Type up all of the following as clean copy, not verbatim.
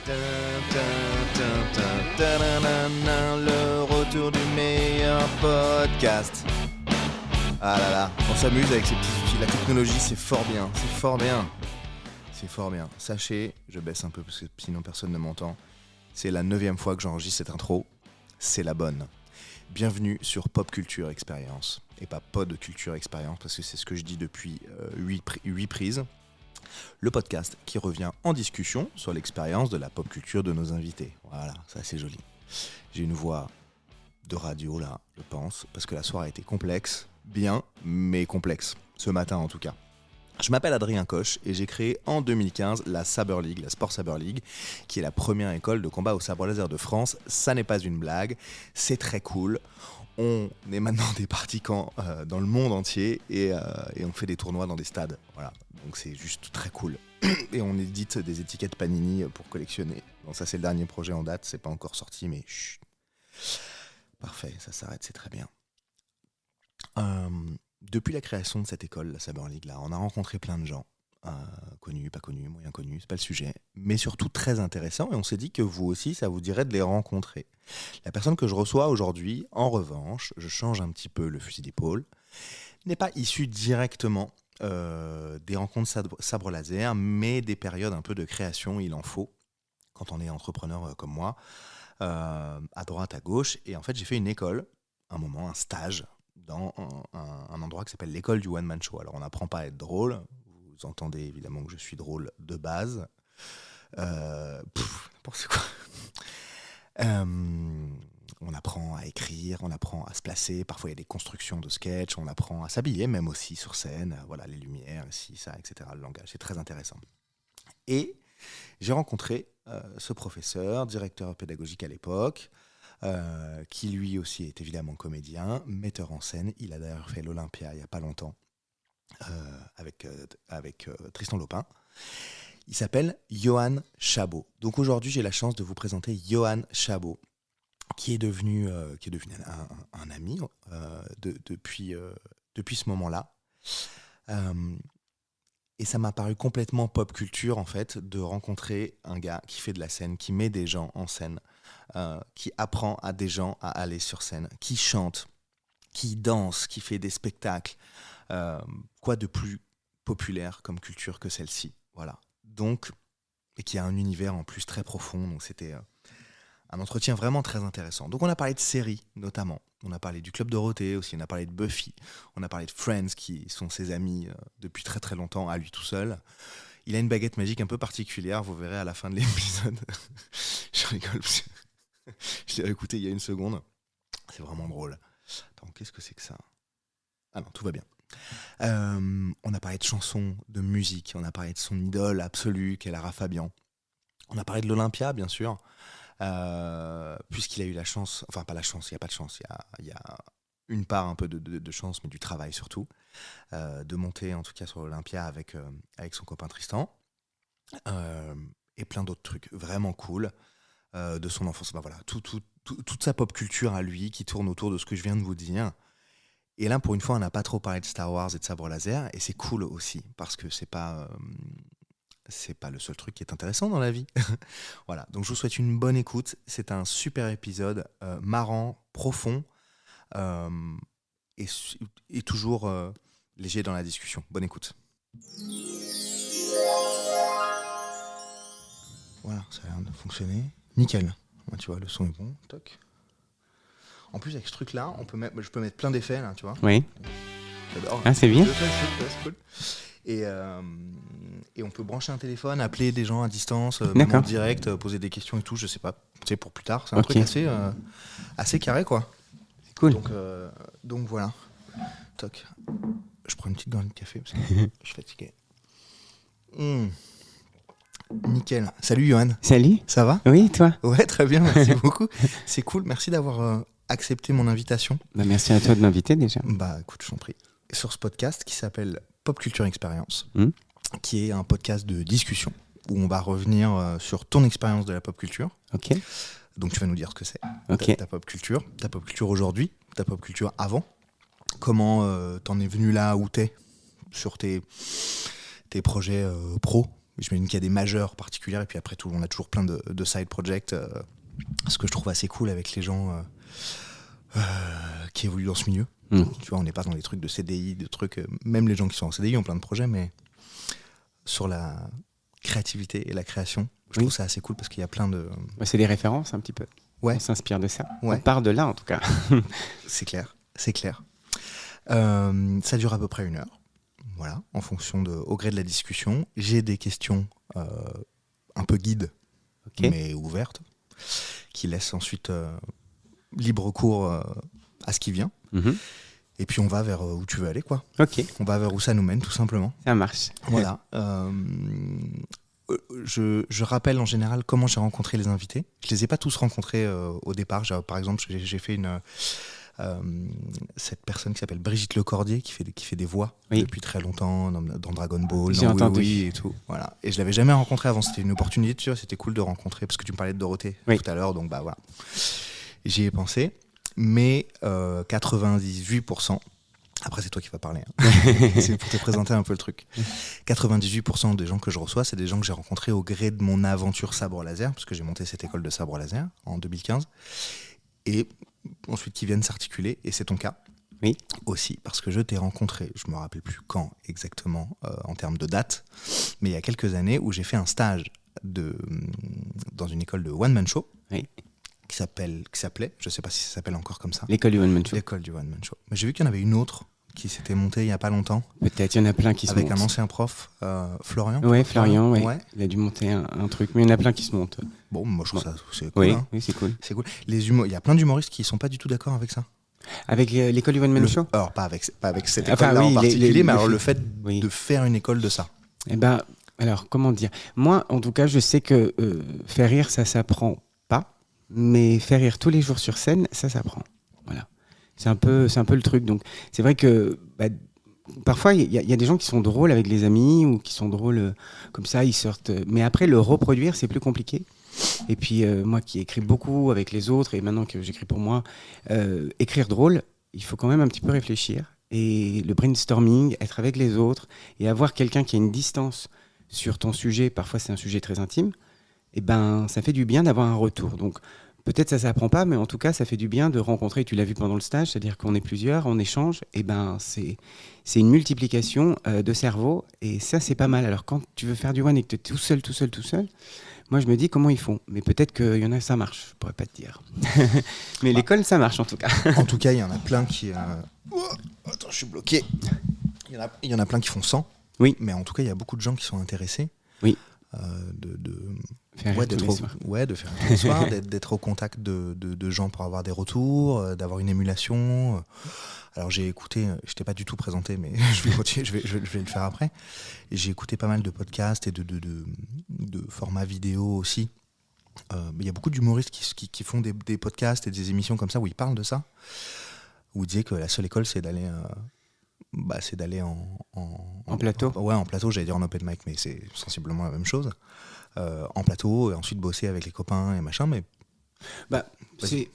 Le retour du meilleur podcast. Ah là là, on s'amuse avec ces petits outils. La technologie, c'est fort bien, c'est fort bien. C'est fort bien. Sachez, je baisse un peu parce que sinon personne ne m'entend. C'est la 9e fois que j'enregistre cette intro. C'est la bonne. Bienvenue sur Pop Culture Experience. Et pas Pod Culture Experience parce que c'est ce que je dis depuis 8 prises. Le podcast qui revient en discussion sur l'expérience de la pop culture de nos invités. Voilà, ça c'est joli. J'ai une voix de radio là, je pense, parce que la soirée a été complexe, bien, mais complexe. Ce matin en tout cas. Je m'appelle Adrien Coche et j'ai créé en 2015 la Saber League, la Sport Saber League, qui est la première école de combat au sabre laser de France. Ça n'est pas une blague, c'est très cool. On est maintenant des pratiquants dans le monde entier et on fait des tournois dans des stades. Voilà, donc c'est juste très cool. Et on édite des étiquettes Panini pour collectionner. Bon, ça c'est le dernier projet en date, c'est pas encore sorti, mais chut. Parfait, ça s'arrête, c'est très bien. Depuis la création de cette école, la Saber League, là, on a rencontré plein de gens. Connus, pas connus, moyen connus, c'est pas le sujet, mais surtout très intéressant, et on s'est dit que vous aussi, ça vous dirait de les rencontrer. La personne que je reçois aujourd'hui, en revanche, je change un petit peu le fusil d'épaule, n'est pas issue directement des rencontres sabre laser, mais des périodes un peu de création, il en faut, quand on est entrepreneur comme moi, à droite, à gauche, et en fait j'ai fait une école, un moment, un stage, dans un endroit qui s'appelle l'école du One Man Show. Alors on n'apprend pas à être drôle, vous entendez évidemment que je suis drôle de base. N'importe quoi. On apprend à écrire, on apprend à se placer, parfois il y a des constructions de sketch, on apprend à s'habiller même aussi sur scène, voilà, les lumières, ci, ça, etc. Le langage, c'est très intéressant. Et j'ai rencontré ce professeur, directeur pédagogique à l'époque, qui lui aussi est évidemment comédien, metteur en scène. Il a d'ailleurs fait l'Olympia il n'y a pas longtemps avec Tristan Lopin. Il s'appelle Johan Chabot. Donc aujourd'hui, j'ai la chance de vous présenter Johan Chabot, qui est devenu un ami depuis ce moment-là. Et ça m'a paru complètement pop culture, en fait, de rencontrer un gars qui fait de la scène, qui met des gens en scène, qui apprend à des gens à aller sur scène, qui chante, qui danse, qui fait des spectacles. Quoi de plus populaire comme culture que celle-ci, voilà. Donc, et qui a un univers en plus très profond, donc c'était un entretien vraiment très intéressant. Donc on a parlé de séries notamment, on a parlé du Club Dorothée aussi, on a parlé de Buffy, on a parlé de Friends qui sont ses amis depuis très très longtemps, à lui tout seul. Il a une baguette magique un peu particulière, vous verrez à la fin de l'épisode. Je rigole parce que je l'ai réécouté il y a une seconde, c'est vraiment drôle. Attends, qu'est-ce que c'est que ça ? Ah non, tout va bien. On a parlé de chansons, de musique, on a parlé de son idole absolue qu'est Lara Fabian. On a parlé de l'Olympia, bien sûr, puisqu'il a eu la chance, enfin pas la chance, il n'y a pas de chance, il y a une part un peu de chance, mais du travail surtout, de monter en tout cas sur l'Olympia avec son copain Tristan, et plein d'autres trucs vraiment cool de son enfance. Voilà, toute sa pop culture à lui qui tourne autour de ce que je viens de vous dire. Et là, pour une fois, on n'a pas trop parlé de Star Wars et de sabre laser, et c'est cool aussi, parce que c'est pas le seul truc qui est intéressant dans la vie. Voilà, donc je vous souhaite une bonne écoute. C'est un super épisode, marrant, profond, et toujours léger dans la discussion. Bonne écoute. Voilà, ça a l'air de fonctionner. Nickel. Ouais, tu vois, le son est bon. Toc. En plus, avec ce truc-là, je peux mettre plein d'effets, là, tu vois. Oui. J'adore. Ah, c'est bien. C'est cool. Et on peut brancher un téléphone, appeler des gens à distance, même en direct, poser des questions et tout, je sais pas. C'est pour plus tard. C'est un truc assez carré, quoi. C'est cool. Donc voilà. Toc. Je prends une petite gorgée de café parce que je suis fatigué. Nickel. Salut Johan. Salut. Ça va ? Oui, toi ? Ouais, très bien, merci beaucoup. C'est cool, merci d'avoir accepté mon invitation. Merci à toi de m'inviter déjà. Bah écoute, je t'en prie. Sur ce podcast qui s'appelle Pop Culture Experience, qui est un podcast de discussion où on va revenir sur ton expérience de la pop culture. Ok. Donc tu vas nous dire ce que c'est, okay. ta pop culture aujourd'hui, ta pop culture avant. Comment t'en es venu là où t'es sur tes projets pro j'imagine qu'il y a des majeurs particulières, et puis après, on a toujours plein de side projects. Ce que je trouve assez cool avec les gens qui évoluent dans ce milieu. Tu vois, on n'est pas dans les trucs de CDI, de trucs. Même les gens qui sont en CDI ont plein de projets, mais sur la créativité et la création, je trouve ça assez cool parce qu'il y a plein de. C'est des références un petit peu. Ouais. On s'inspire de ça. Ouais. On part de là en tout cas. C'est clair. Ça dure à peu près 1 heure. Voilà, en fonction au gré de la discussion. J'ai des questions un peu guides, mais ouvertes, qui laissent ensuite libre cours à ce qui vient. Et puis on va vers où tu veux aller, quoi. On va vers où ça nous mène, tout simplement. Ça marche. Voilà. Je rappelle en général comment j'ai rencontré les invités. Je les ai pas tous rencontrés au départ. Par exemple, j'ai fait cette personne qui s'appelle Brigitte Lecordier qui fait des voix depuis très longtemps dans Dragon Ball, j'ai entendu. Oui et tout. Voilà. Et je l'avais jamais rencontré avant. C'était une opportunité, tu vois. C'était cool de rencontrer parce que tu me parlais de Dorothée tout à l'heure. Donc bah voilà. J'y ai pensé. Mais 98%, après c'est toi qui vas parler, c'est pour te présenter un peu le truc. 98% des gens que je reçois, c'est des gens que j'ai rencontrés au gré de mon aventure sabre laser, parce que j'ai monté cette école de sabre laser en 2015, et ensuite qui viennent s'articuler, et c'est ton cas aussi, parce que je t'ai rencontré, je me rappelle plus quand exactement en termes de date, mais il y a quelques années où j'ai fait un stage dans une école de one-man show. Qui s'appelait, je ne sais pas si ça s'appelle encore comme ça. L'école du One Man Show. L'école du One Man Show. Mais j'ai vu qu'il y en avait une autre qui s'était montée il n'y a pas longtemps. Peut-être, il y en a plein qui se montent. Avec un ancien prof, Florian. Oui, Florian, oui. Il a dû monter un truc, mais il y en a plein qui se montent. Bon, moi je trouve ça c'est cool. Oui, c'est cool. C'est cool. Il y a plein d'humoristes qui ne sont pas du tout d'accord avec ça. Avec l'école du One Man Show ? Alors, pas avec cette école-là en particulier, mais alors le fait de faire une école de ça. Eh ben, alors, comment dire ? Moi, en tout cas, je sais que faire rire, ça s'apprend pas. Mais faire rire tous les jours sur scène, ça s'apprend. Voilà. C'est un peu le truc. Donc, c'est vrai que parfois, il y a des gens qui sont drôles avec les amis ou qui sont drôles comme ça, ils sortent. Mais après, le reproduire, c'est plus compliqué. Et puis, moi qui écris beaucoup avec les autres, et maintenant que j'écris pour moi, écrire drôle, il faut quand même un petit peu réfléchir. Et le brainstorming, être avec les autres, et avoir quelqu'un qui a une distance sur ton sujet, parfois c'est un sujet très intime, et ça fait du bien d'avoir un retour. Donc, peut-être ça s'apprend pas, mais en tout cas, ça fait du bien de rencontrer, tu l'as vu pendant le stage, c'est-à-dire qu'on est plusieurs, on échange, et c'est une multiplication de cerveau, et ça, c'est pas mal. Alors, quand tu veux faire du one et que tu es tout seul, moi, je me dis comment ils font. Mais peut-être qu'il y en a, ça marche, je pourrais pas te dire. Mais l'école, ça marche en tout cas. En tout cas, il y en a plein qui... Attends, je suis bloqué. Il y en a plein qui font 100. Oui. Mais en tout cas, il y a beaucoup de gens qui sont intéressés. Oui. De faire un soir, d'être au contact de gens pour avoir des retours, d'avoir une émulation. Alors j'ai écouté, je t'ai pas du tout présenté, mais je vais le faire après. Et j'ai écouté pas mal de podcasts et de formats vidéo aussi. Il y a beaucoup d'humoristes qui font des podcasts et des émissions comme ça où ils parlent de ça, où ils disaient que la seule école c'est d'aller en plateau. En plateau, j'allais dire en open mic, mais c'est sensiblement la même chose. En plateau et ensuite bosser avec les copains et machin, mais c'est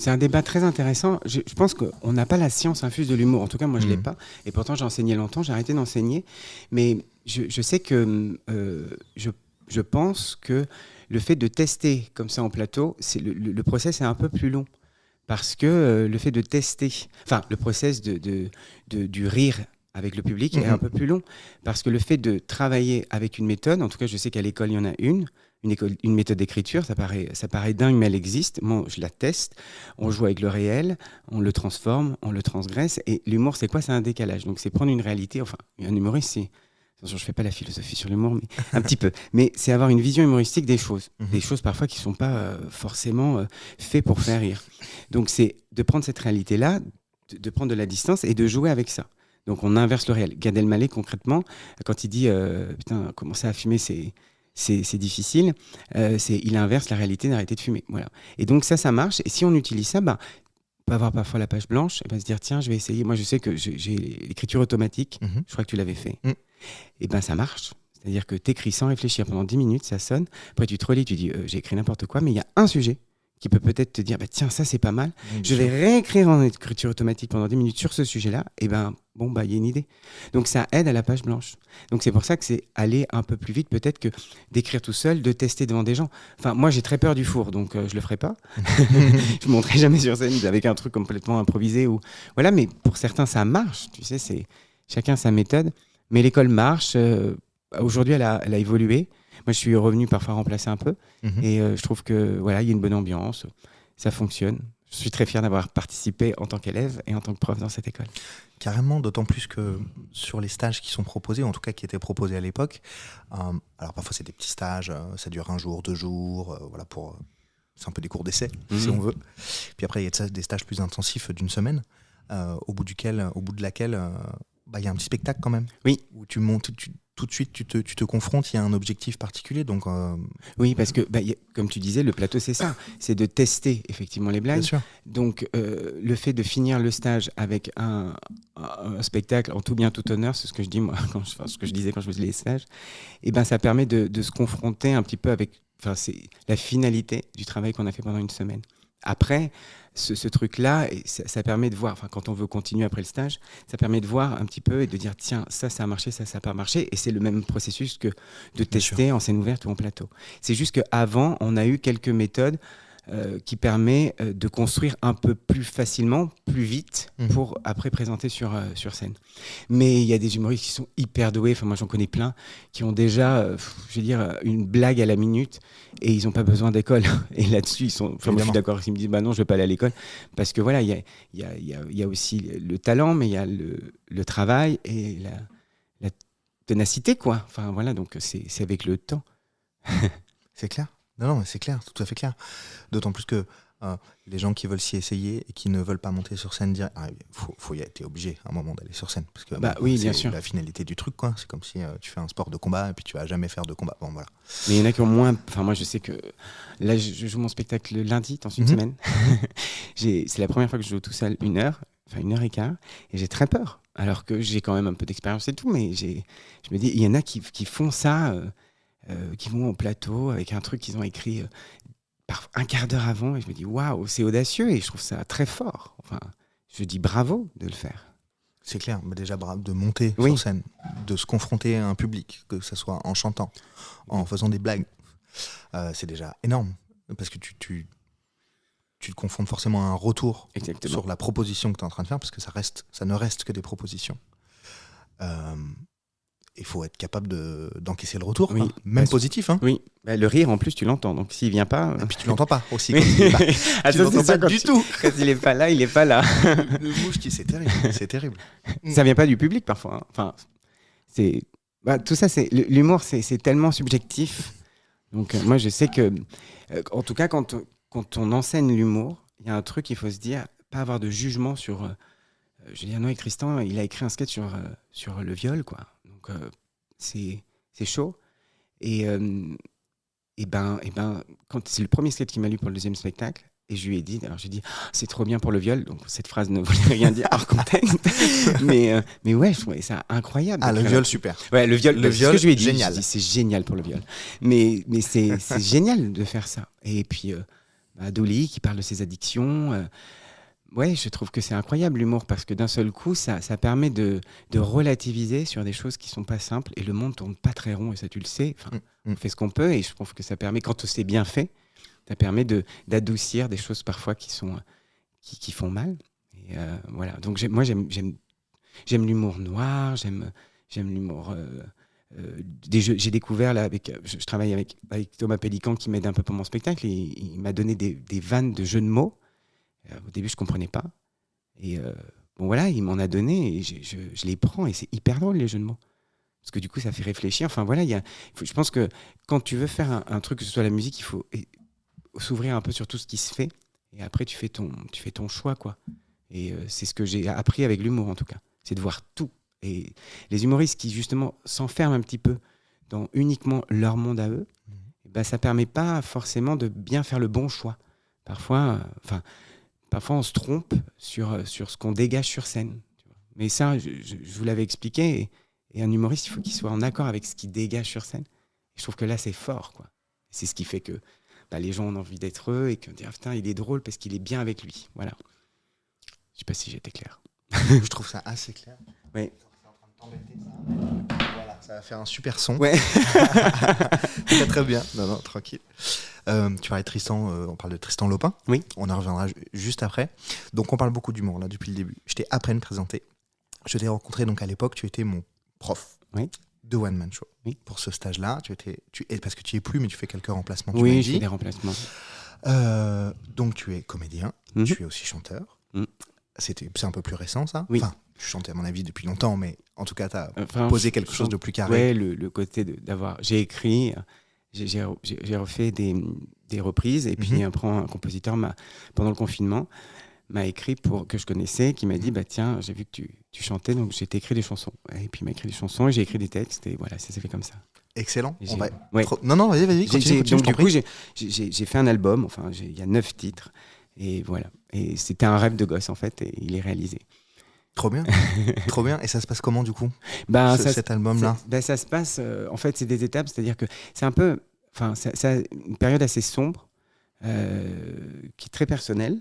un débat très intéressant. Je pense qu'on n'a pas la science infuse de l'humour. En tout cas, moi, je l'ai pas. Et pourtant, j'ai enseigné longtemps. J'ai arrêté d'enseigner, mais je sais que je pense que le fait de tester comme ça en plateau, le process est un peu plus long. Parce que le fait de tester, le process du rire avec le public est un peu plus long. Parce que le fait de travailler avec une méthode, en tout cas, je sais qu'à l'école, il y en a une méthode d'écriture, ça paraît dingue, mais elle existe. Moi, je la teste. On joue avec le réel, on le transforme, on le transgresse. Et l'humour, c'est quoi ? C'est un décalage. Donc, c'est prendre une réalité. Enfin, un humoriste, c'est... Attention, je ne fais pas la philosophie sur l'humour, mais un petit peu. Mais c'est avoir une vision humoristique des choses. Des choses parfois qui ne sont pas forcément faites pour faire rire. Donc c'est de prendre cette réalité-là, de prendre de la distance et de jouer avec ça. Donc on inverse le réel. Gad Elmaleh, concrètement, quand il dit « Putain, commencer à fumer, c'est difficile », il inverse la réalité d'arrêter de fumer. Voilà. Et donc ça marche. Et si on utilise ça, on peut avoir parfois la page blanche et se dire « Tiens, je vais essayer ». Moi, je sais que j'ai l'écriture automatique. Je crois que tu l'avais fait. Et ça marche. C'est-à-dire que tu écris sans réfléchir pendant 10 minutes, ça sonne. Après, tu te relis, tu dis j'ai écrit n'importe quoi, mais il y a un sujet qui peut peut-être te dire tiens, ça c'est pas mal, Oui, je vais réécrire en écriture automatique pendant 10 minutes sur ce sujet-là, et il y a une idée. Donc ça aide à la page blanche. Donc c'est pour ça que c'est aller un peu plus vite peut-être que d'écrire tout seul, de tester devant des gens. Enfin, moi j'ai très peur du four, donc je le ferai pas. Je ne monterai jamais sur scène avec un truc complètement improvisé. Voilà, mais pour certains ça marche, tu sais, c'est chacun sa méthode. Mais l'école marche, aujourd'hui elle a évolué. Moi je suis revenu parfois remplacer un peu, et je trouve que voilà, il y a une bonne ambiance, ça fonctionne. Je suis très fier d'avoir participé en tant qu'élève et en tant que prof dans cette école. Carrément, d'autant plus que sur les stages qui sont proposés, en tout cas qui étaient proposés à l'époque, alors parfois c'est des petits stages, ça dure 1 jour, 2 jours, voilà, c'est un peu des cours d'essai, si on veut. Puis après, il y a des stages plus intensifs d'une semaine, au bout de laquelle il y a un petit spectacle quand même. Oui. Où tu montes, tout de suite, tu te confrontes, il y a un objectif particulier. Donc, oui, parce que, comme tu disais, le plateau, c'est ça. C'est de tester effectivement les blagues. Bien sûr. Donc, le fait de finir le stage avec un spectacle en tout bien, tout honneur, c'est ce que je dis, moi, ce que je disais quand je faisais les stages, et ça permet de se confronter un petit peu avec c'est la finalité du travail qu'on a fait pendant une semaine. Après, ce truc-là, ça permet de voir, quand on veut continuer après le stage, ça permet de voir un petit peu et de dire, tiens, ça a marché, ça n'a pas marché. Et c'est le même processus que de tester en scène ouverte ou en plateau. C'est juste qu'avant, on a eu quelques méthodes qui permettent de construire un peu plus facilement, plus vite, pour après présenter sur scène. Mais il y a des humoristes qui sont hyper doués, moi j'en connais plein, qui ont déjà, une blague à la minute et ils n'ont pas besoin d'école. Et là-dessus, moi je suis d'accord, ils me disent, non, je ne vais pas aller à l'école. Parce que voilà, il y a aussi le talent, mais il y a le travail et la ténacité, quoi. Donc c'est avec le temps. C'est clair. Non, c'est clair, tout à fait clair. D'autant plus que les gens qui veulent s'y essayer et qui ne veulent pas monter sur scène, faut y être obligé à un moment d'aller sur scène. Parce que oui, c'est bien sûr. la finalité du truc, quoi. C'est comme si tu fais un sport de combat et puis tu vas jamais faire de combat. Bon, voilà. Mais il y en a qui ont moins. Moi, je sais que là, je joue mon spectacle le lundi dans une semaine. C'est la première fois que je joue tout seul 1 heure, 1h15, et j'ai très peur. Alors que j'ai quand même un peu d'expérience et tout, mais je me dis, il y en a qui font ça. Qui vont au plateau avec un truc qu'ils ont écrit par un quart d'heure avant, et je me dis waouh, c'est audacieux et je trouve ça très fort. Je dis bravo de le faire. C'est clair, mais déjà de monter sur scène, de se confronter à un public, que ce soit en chantant, en faisant des blagues, c'est déjà énorme parce que tu te confrontes forcément à un retour sur la proposition que tu es en train de faire, parce que ça ne reste que des propositions. Il faut être capable d'encaisser le retour, même positif. Oui, le rire en plus tu l'entends, donc s'il vient pas... Et puis tu l'entends pas aussi. Tu l'entends pas du tout. Quand il est pas là, il est pas là. Le mouche c'est terrible, c'est terrible. Ça vient pas du public parfois. C'est tout ça, l'humour, c'est tellement subjectif. Donc moi je sais que, en tout cas quand on enseigne l'humour, il y a un truc qu'il faut se dire, pas avoir de jugement sur... Noé Tristan, il a écrit un sketch sur le viol, quoi. Donc c'est chaud. Et quand c'est le premier sketch qu'il m'a lu pour le deuxième spectacle, et je lui ai dit, c'est trop bien pour le viol, donc cette phrase ne voulait rien dire hors contexte, mais ouais, je trouvais ça incroyable. Le viol, super. Ouais, le viol, ce que je lui ai dit, génial. C'est génial pour le viol. Mais c'est génial de faire ça. Et puis Dolly qui parle de ses addictions. Ouais, je trouve que c'est incroyable l'humour, parce que d'un seul coup, ça permet de relativiser sur des choses qui sont pas simples, et le monde tourne pas très rond, et ça tu le sais. On fait ce qu'on peut, et je trouve que ça permet, quand c'est bien fait, ça permet d'adoucir des choses parfois qui font mal. Et voilà. Donc j'aime l'humour noir, j'aime l'humour. J'ai découvert là je travaille avec Thomas Pélican qui m'aide un peu pour mon spectacle, et il m'a donné des vannes de jeux de mots. Au début, je comprenais pas. Et il m'en a donné et je les prends, et c'est hyper drôle, les jeux de mots. Parce que du coup, ça fait réfléchir. Je pense que quand tu veux faire un truc, que ce soit la musique, il faut s'ouvrir un peu sur tout ce qui se fait. Et après, tu fais ton choix, quoi. Et c'est ce que j'ai appris avec l'humour, en tout cas. C'est de voir tout. Et les humoristes qui, justement, s'enferment un petit peu dans uniquement leur monde à eux, ça permet pas forcément de bien faire le bon choix. Parfois, on se trompe sur ce qu'on dégage sur scène. Mais ça, je vous l'avais expliqué. Et un humoriste, il faut qu'il soit en accord avec ce qu'il dégage sur scène. Et je trouve que là, c'est fort, quoi. C'est ce qui fait que les gens ont envie d'être eux et qu'on dit putain, il est drôle parce qu'il est bien avec lui. Voilà. Je sais pas si j'étais clair. Je trouve ça assez clair. Oui. C'est en train de t'embêter, ça. Voilà, ça va faire un super son. Ouais. Très très bien. Non, tranquille. Tu parlais de Tristan, on parle de Tristan Lopin. Oui. On en reviendra juste après. Donc on parle beaucoup d'humour là depuis le début. Je t'ai à peine présenté. Je t'ai rencontré donc à l'époque, tu étais mon prof de One Man Show. Oui. Pour ce stage-là, parce que tu y es plus, mais tu fais quelques remplacements. Oui, je fais des remplacements. Donc tu es comédien, tu es aussi chanteur. C'est un peu plus récent ça. Oui. Enfin, je chantais à mon avis depuis longtemps, mais en tout cas, tu as posé quelque chose de plus carré. Ouais, le côté d'avoir... J'ai écrit, j'ai refait des reprises, et puis après, un compositeur, pendant le confinement, m'a écrit que je connaissais, qui m'a dit, tiens, j'ai vu que tu chantais, donc j'ai écrit des chansons. Et puis il m'a écrit des chansons, et j'ai écrit des textes, et voilà, ça s'est fait comme ça. Excellent. Ouais. Non, vas-y, continue. Donc du coup, j'ai fait un album, il y a 9 titres, et voilà. Et c'était un rêve de gosse, en fait, et il est réalisé. Trop bien. Trop bien. Et ça se passe comment, du coup, cet album-là? Ça se passe, en fait, c'est des étapes, c'est-à-dire que c'est un peu... Enfin, c'est une période assez sombre, qui est très personnelle.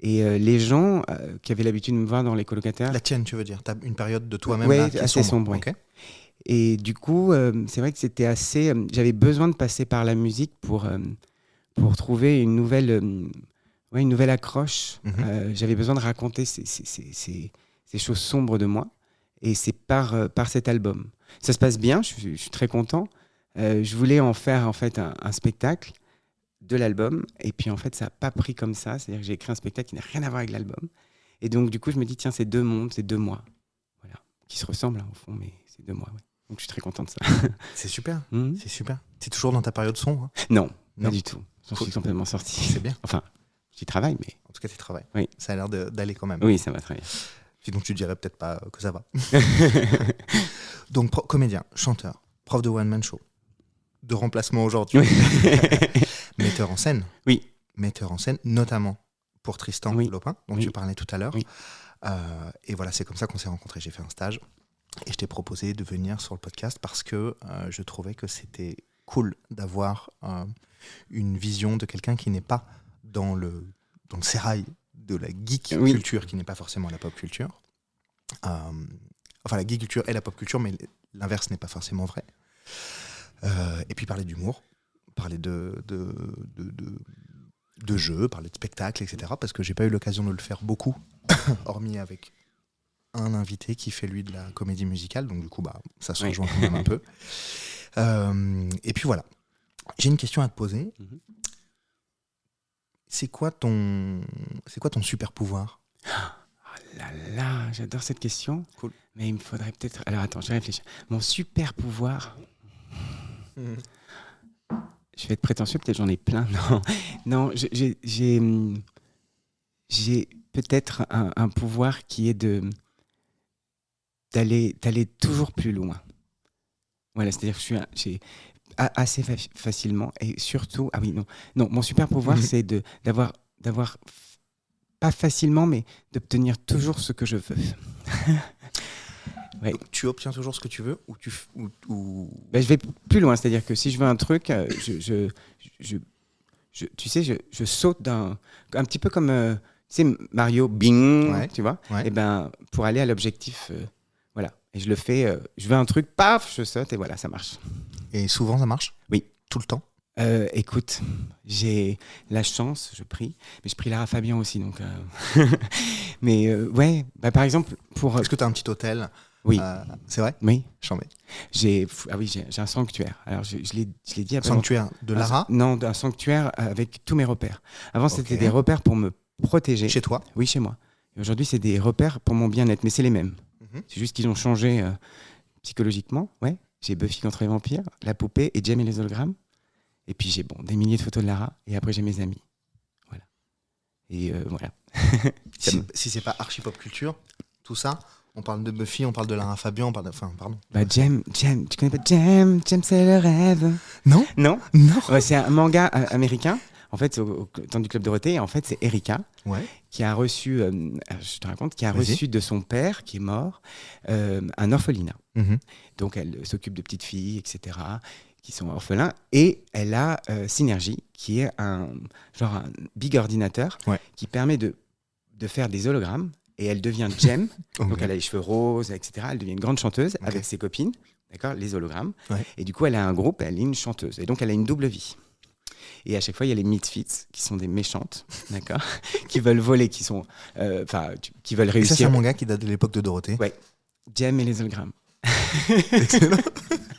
Et les gens qui avaient l'habitude de me voir dans les colocataires... La tienne, tu veux dire? Tu as une période de toi-même qui est assez sombre. Okay. Et du coup, c'est vrai que c'était assez... j'avais besoin de passer par la musique pour trouver une nouvelle accroche. J'avais besoin de raconter ces choses sombres de moi. Et c'est par cet album. Ça se passe bien, je suis très content. Je voulais en faire en fait un spectacle de l'album, et puis en fait ça n'a pas pris comme ça, c'est-à-dire que j'ai écrit un spectacle qui n'a rien à voir avec l'album, et donc du coup je me dis tiens, c'est 2 mondes, c'est 2 mois, voilà, qui se ressemblent au fond, mais c'est 2 mois, ouais. Donc je suis très content de ça. C'est super, c'est super. T'es toujours dans ta période son, hein? Non, pas du tout, j'en suis complètement sorti. C'est bien. Enfin, j'y travaille, mais... En tout cas, tu travailles. Oui. Ça a l'air d'aller quand même. Oui, ça va très bien. Sinon tu dirais peut-être pas que ça va. Donc comédien, chanteur, prof de One Man Show, de remplacement aujourd'hui. Metteur en scène. Oui. Metteur en scène, notamment pour Tristan Lopin, dont tu parlais tout à l'heure. Oui. Et voilà, c'est comme ça qu'on s'est rencontrés. J'ai fait un stage et je t'ai proposé de venir sur le podcast parce que je trouvais que c'était cool d'avoir une vision de quelqu'un qui n'est pas dans le sérail de la geek culture, qui n'est pas forcément la pop culture. Enfin, la geek culture est la pop culture, mais l'inverse n'est pas forcément vrai. Et puis parler d'humour, parler de jeux, parler de spectacles, etc. Parce que j'ai pas eu l'occasion de le faire beaucoup, hormis avec un invité qui fait lui de la comédie musicale, donc du coup ça se rejoint quand même un peu. Et puis voilà, j'ai une question à te poser. C'est quoi ton super pouvoir? Oh là là, j'adore cette question. Cool. Mais il me faudrait peut-être... Alors attends, je vais réfléchir. Mon super pouvoir... Je vais être prétentieux, peut-être j'en ai plein. Non, j'ai peut-être un pouvoir qui est d'aller toujours plus loin. Voilà, c'est-à-dire que j'ai assez facilement, et surtout... Ah oui, non, mon super pouvoir, c'est d'avoir pas facilement, mais d'obtenir toujours ce que je veux. Ouais. Tu obtiens toujours ce que tu veux ou Je vais plus loin, c'est-à-dire que si je veux un truc, tu sais, je saute un petit peu comme tu sais, Mario, bing, tu vois, et pour aller à l'objectif, voilà. Et je le fais, je veux un truc, paf, je saute et voilà, ça marche. Et souvent ça marche? Oui. Tout le temps? Écoute, j'ai la chance, je prie, mais je prie Lara Fabian aussi, donc. Mais par exemple pour. Est-ce que tu as un petit hôtel? Oui. C'est vrai? Oui. Chambé. J'ai un sanctuaire. Alors, je l'ai dit après. Sanctuaire de Lara? Non, un sanctuaire avec tous mes repères. Avant, c'était des repères pour me protéger. Chez toi? Oui, chez moi. Et aujourd'hui, c'est des repères pour mon bien-être, mais c'est les mêmes. C'est juste qu'ils ont changé psychologiquement. Ouais. J'ai Buffy contre les vampires, La Poupée et Jem et les hologrammes. Et puis, j'ai des milliers de photos de Lara. Et après, j'ai mes amis. Voilà. Et voilà. Si c'est pas archi pop culture, tout ça... On parle de Buffy, on parle de Lara Fabian, on parle de... Enfin, pardon. Jem, tu connais pas Jem, c'est le rêve. Non. Ouais, c'est un manga américain, en fait, au temps du Club Dorothée, et en fait, c'est Erika, qui a reçu, je te raconte, qui a reçu de son père, qui est mort, un orphelinat. Donc, elle s'occupe de petites filles, etc., qui sont orphelins, et elle a Synergy, qui est un big ordinateur qui permet de faire des hologrammes, et elle devient Jem, donc elle a les cheveux roses, etc. Elle devient une grande chanteuse avec ses copines, d'accord, les hologrammes, et du coup elle a un groupe, elle est une chanteuse, et donc elle a une double vie. Et à chaque fois, il y a les Misfits, qui sont des méchantes, d'accord, qui veulent voler, qui veulent réussir. Et ça, c'est un manga qui date de l'époque de Dorothée. Ouais, Jem et les hologrammes. Excellent.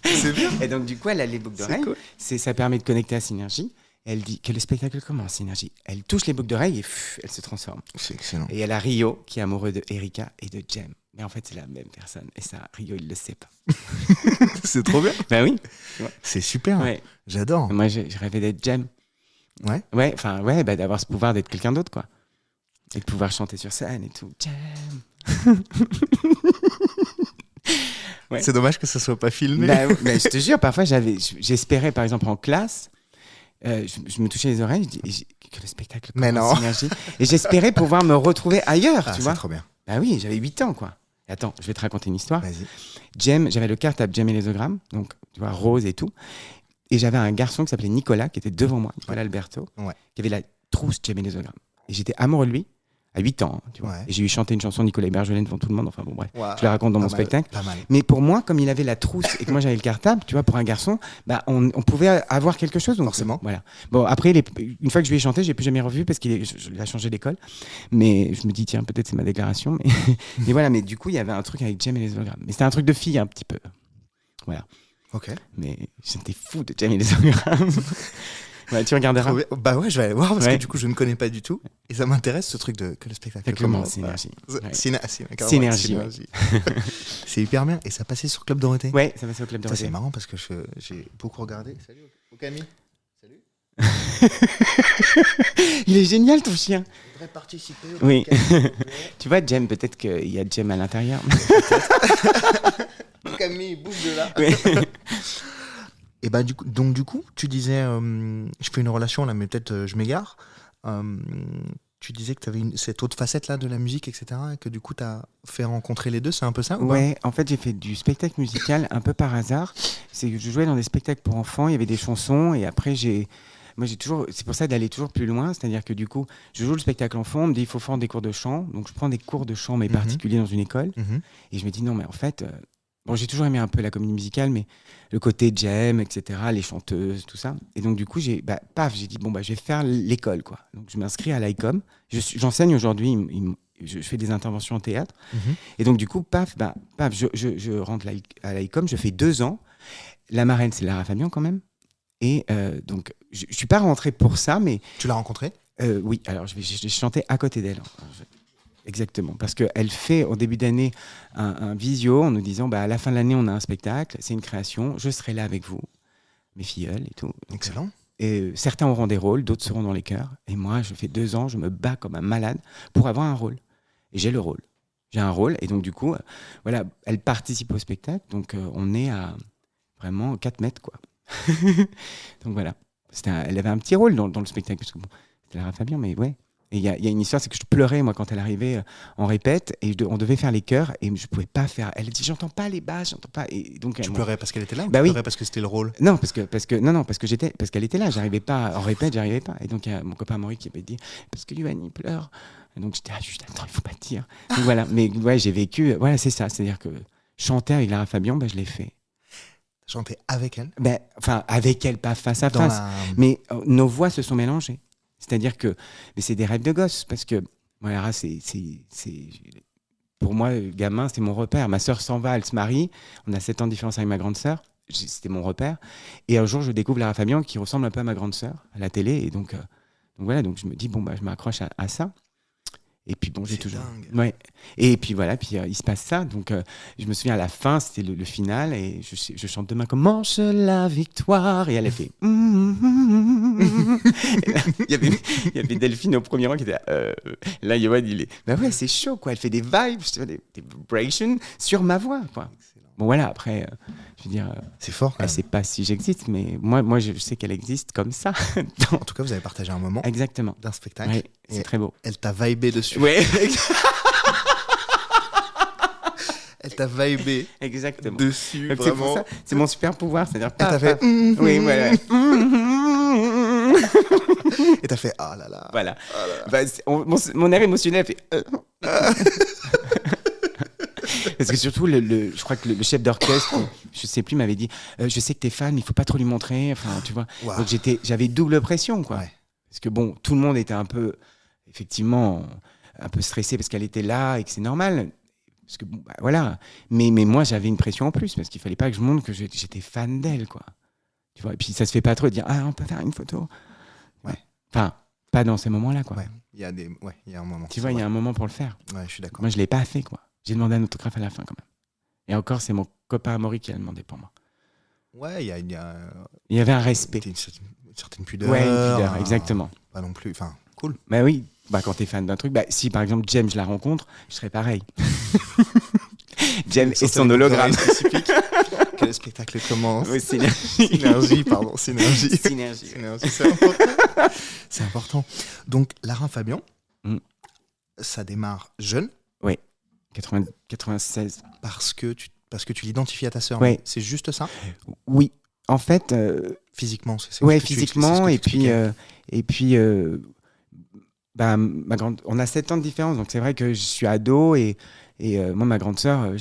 C'est bien. Et donc, du coup, elle a les boucles d'oreilles. Cool. Ça permet de connecter à Synergy. Elle dit que le spectacle commence, Synergy. Elle touche les boucles d'oreilles et elle se transforme. C'est excellent. Et elle a Rio, qui est amoureux de Erika et de Jem. Mais en fait, c'est la même personne. Et ça, Rio, il le sait pas. C'est trop bien. Ben oui. C'est super. Ouais. J'adore. Moi, j'ai rêvé d'être Jem. Ouais, d'avoir ce pouvoir d'être quelqu'un d'autre, quoi. Et de pouvoir chanter sur scène et tout. Jem. Ouais. C'est dommage que ça soit pas filmé. Mais je te jure, parfois j'espérais, par exemple en classe, je me touchais les oreilles, je dis que le spectacle commence, Synergie. Et j'espérais pouvoir me retrouver ailleurs, tu vois. C'est trop bien. Bah oui, j'avais 8 ans, quoi. Attends, je vais te raconter une histoire. Vas-y. Jem, j'avais le cartable Jem et les hologrammes, donc tu vois, rose et tout. Et j'avais un garçon qui s'appelait Nicolas, qui était devant moi, Nicolas Alberto, qui avait la trousse Jem et les hologrammes. Et j'étais amoureux de lui. À 8 ans, tu vois. Et j'ai eu chanté une chanson de Nicolas Bergelaine devant tout le monde. Enfin bon, bref, je la raconte dans mon spectacle. Mais pour moi, comme il avait la trousse et que moi j'avais le cartable, tu vois, pour un garçon, on pouvait avoir quelque chose. Donc, forcément. Voilà. Bon, après, une fois que je lui ai chanté, j'ai plus jamais revu parce qu'il a changé d'école. Mais je me dis, tiens, peut-être c'est ma déclaration. Mais voilà, mais du coup, il y avait un truc avec Jem et les hologrammes. Mais c'était un truc de fille, un petit peu. Voilà. Ok. Mais j'étais fou de Jem et les hologrammes. Ouais, tu regarderas. Bah ouais, je vais aller voir parce que du coup, je ne connais pas du tout. Et ça m'intéresse ce truc que le spectacle commence. Synergie. Synergie. C'est hyper bien. Et ça passait sur Club Dorothée. Ouais, ça passait au Club Dorothée. Ça, c'est marrant parce que j'ai beaucoup regardé. Salut, Camille. Salut. Il est génial ton chien. Je voudrais participer. Oui. Tu vois, Jem, peut-être qu'il y a Jem à l'intérieur. Camille, bouge de là. Oui. Et bah du coup, tu disais, je fais une relation là, mais peut-être je m'égare. Tu disais que tu avais cette autre facette là de la musique, etc. Et que du coup, tu as fait rencontrer les deux, c'est un peu ça ou ouais, en fait, j'ai fait du spectacle musical un peu par hasard. Je jouais dans des spectacles pour enfants, il y avait des chansons, et après, c'est pour ça d'aller toujours plus loin, c'est-à-dire que du coup, je joue le spectacle enfant, on me dit il faut faire des cours de chant, donc je prends des cours de chant, mais particuliers dans une école, et je me dis non, mais en fait. Bon, j'ai toujours aimé un peu la comédie musicale, mais le côté Jem, etc., les chanteuses, tout ça. Et donc, du coup, j'ai dit, bon, je vais faire l'école, quoi. Donc, je m'inscris à l'ICOM. J'enseigne aujourd'hui, je fais des interventions en théâtre. Et donc, du coup, je rentre à l'ICOM, je fais 2 ans. La marraine, c'est Lara Fabian, quand même. Et donc, je ne suis pas rentré pour ça, mais... Tu l'as rencontrée ? Oui, alors, j'ai chanté à côté d'elle. Exactement, parce qu'elle fait au début d'année un visio en nous disant à la fin de l'année on a un spectacle, c'est une création, je serai là avec vous, mes filleuls et tout. Excellent. Et certains auront des rôles, d'autres seront dans les chœurs. Et moi, je fais 2 ans, je me bats comme un malade pour avoir un rôle. Et j'ai le rôle. J'ai un rôle et donc du coup, elle participe au spectacle, donc on est à vraiment 4 mètres, quoi. Donc voilà, elle avait un petit rôle dans le spectacle, parce que c'était Lara Fabian, mais ouais. Et il y a une histoire, c'est que je pleurais, moi, quand elle arrivait en répète, et on devait faire les chœurs, et je pouvais pas faire. Elle dit, j'entends pas les basses, j'entends pas. Et donc, tu pleurais parce qu'elle était là ou tu pleurais parce que c'était le rôle ? Non, parce qu'elle était là, j'arrivais pas, en répète, j'arrivais pas. Et donc, il y a mon copain Maury qui avait dit, parce que Yoann, il pleure. Et donc, j'étais, attends, il faut pas dire. Donc voilà, mais ouais, j'ai vécu, voilà, c'est ça, c'est-à-dire que chanter avec Lara Fabian, je l'ai fait. Chanter avec elle ? Enfin, avec elle, pas face à face. Mais nos voix se sont mélangées. C'est-à-dire que c'est des rêves de gosse, parce que voilà, pour moi, gamin, c'est mon repère. Ma sœur s'en va, elle se marie. On a 7 ans de différence avec ma grande sœur. C'était mon repère. Et un jour, je découvre Lara Fabian qui ressemble un peu à ma grande sœur à la télé. Et donc voilà, donc je me dis, je m'accroche à ça. Et puis j'ai toujours. Dingue. Ouais. Et puis voilà, il se passe ça. Donc je me souviens à la fin, c'était le final, et je chante demain commence la victoire. Et elle a fait. Il y avait Delphine au premier rang qui était là, Yoann, il est. Ouais, c'est chaud, quoi. Elle fait des vibes, des vibrations sur ma voix, quoi. Excellent. Bon voilà, après, je veux dire. C'est fort. Elle ne sait pas si j'existe, mais moi, je sais qu'elle existe comme ça. En tout cas, vous avez partagé un moment. Exactement. D'un spectacle. Ouais, c'est très beau. Elle t'a vibé dessus. Ouais. Elle t'a vibé Exactement. dessus, Donc, c'est pour vraiment. ça, c'est mon super pouvoir, c'est-à-dire Elle t'a fait... Oui, voilà. Et t'as fait ah là là. Voilà. Bah, mon air émotionnel fait. Parce que surtout, je crois que le chef d'orchestre, je sais plus, m'avait dit je sais que t'es fan, mais il faut pas trop lui montrer. Enfin, tu vois. Wow. Donc j'avais double pression, quoi. Ouais. Parce que bon, tout le monde était un peu, effectivement, un peu stressé parce qu'elle était là et que c'est normal. Parce que bon, bah, voilà. Mais moi, j'avais une pression en plus parce qu'il fallait pas que je montre que j'étais fan d'elle, quoi. Tu vois. Et puis ça se fait pas trop de dire on peut faire une photo. Ouais. Enfin, pas dans ces moments-là, quoi. Ouais. Il y a un moment. Tu vois, il y a un moment pour le faire. Ouais, je suis d'accord. Moi, je l'ai pas fait, quoi. J'ai demandé un autographe à la fin, quand même. Et encore, c'est mon copain Amaury qui a demandé pour moi. Ouais, il y a Il y avait un respect. une certaine pudeur. Ouais, une pudeur, exactement. Pas non plus. Enfin, cool. Bah oui, quand t'es fan d'un truc, si par exemple James je la rencontre, je serais pareil. James et son hologramme. Spécifique. Que le spectacle commence. Oui, Synergie, pardon. Synergie. Synergie. Synergie, c'est important. C'est important. Donc, Lara Fabian, ça démarre jeune. Oui, 96. Parce que tu l'identifies à ta sœur. Ouais. C'est juste ça. Oui, en fait. Physiquement, c'est ouais, ce que physiquement, et puis ma grande, on a 7 ans de différence, donc c'est vrai que je suis ado et moi ma grande sœur,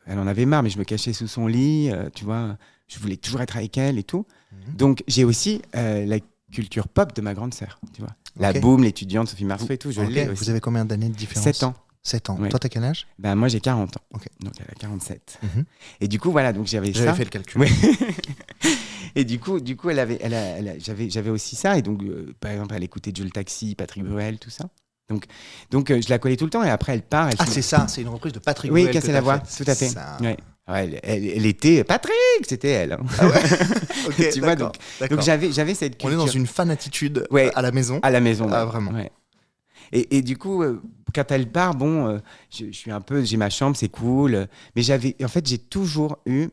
elle en avait marre, mais je me cachais sous son lit, tu vois, je voulais toujours être avec elle et tout. Donc j'ai aussi la culture pop de ma grande sœur, tu vois, la Boom, l'étudiante, Sophie Marceau et tout, je l'ai aussi. Vous avez combien d'années de différence? 7 ans. 7 ans. Ouais. Toi, t'as quel âge? Moi, j'ai 40 ans. Okay. Donc, elle a 47. Et du coup, voilà, donc j'avais ça. J'avais fait le calcul. Ouais. Et du coup, j'avais aussi ça. Et donc, par exemple, elle écoutait Joe le Taxi, Patrick Bruel, tout ça. Donc, je la collais tout le temps. Et après, elle part. C'est ça, c'est une reprise de Patrick Bruel. Oui, Casser la voix, tout à fait. Ouais. Ouais, elle était Patrick, c'était elle. Hein. Ah ouais. Ok, tu vois, donc j'avais cette culture. On est dans une fan attitude à la maison. À la maison. Ah, vraiment. Ouais. Et du coup, quand elle part, je suis un peu, j'ai ma chambre, c'est cool. Mais j'ai toujours eu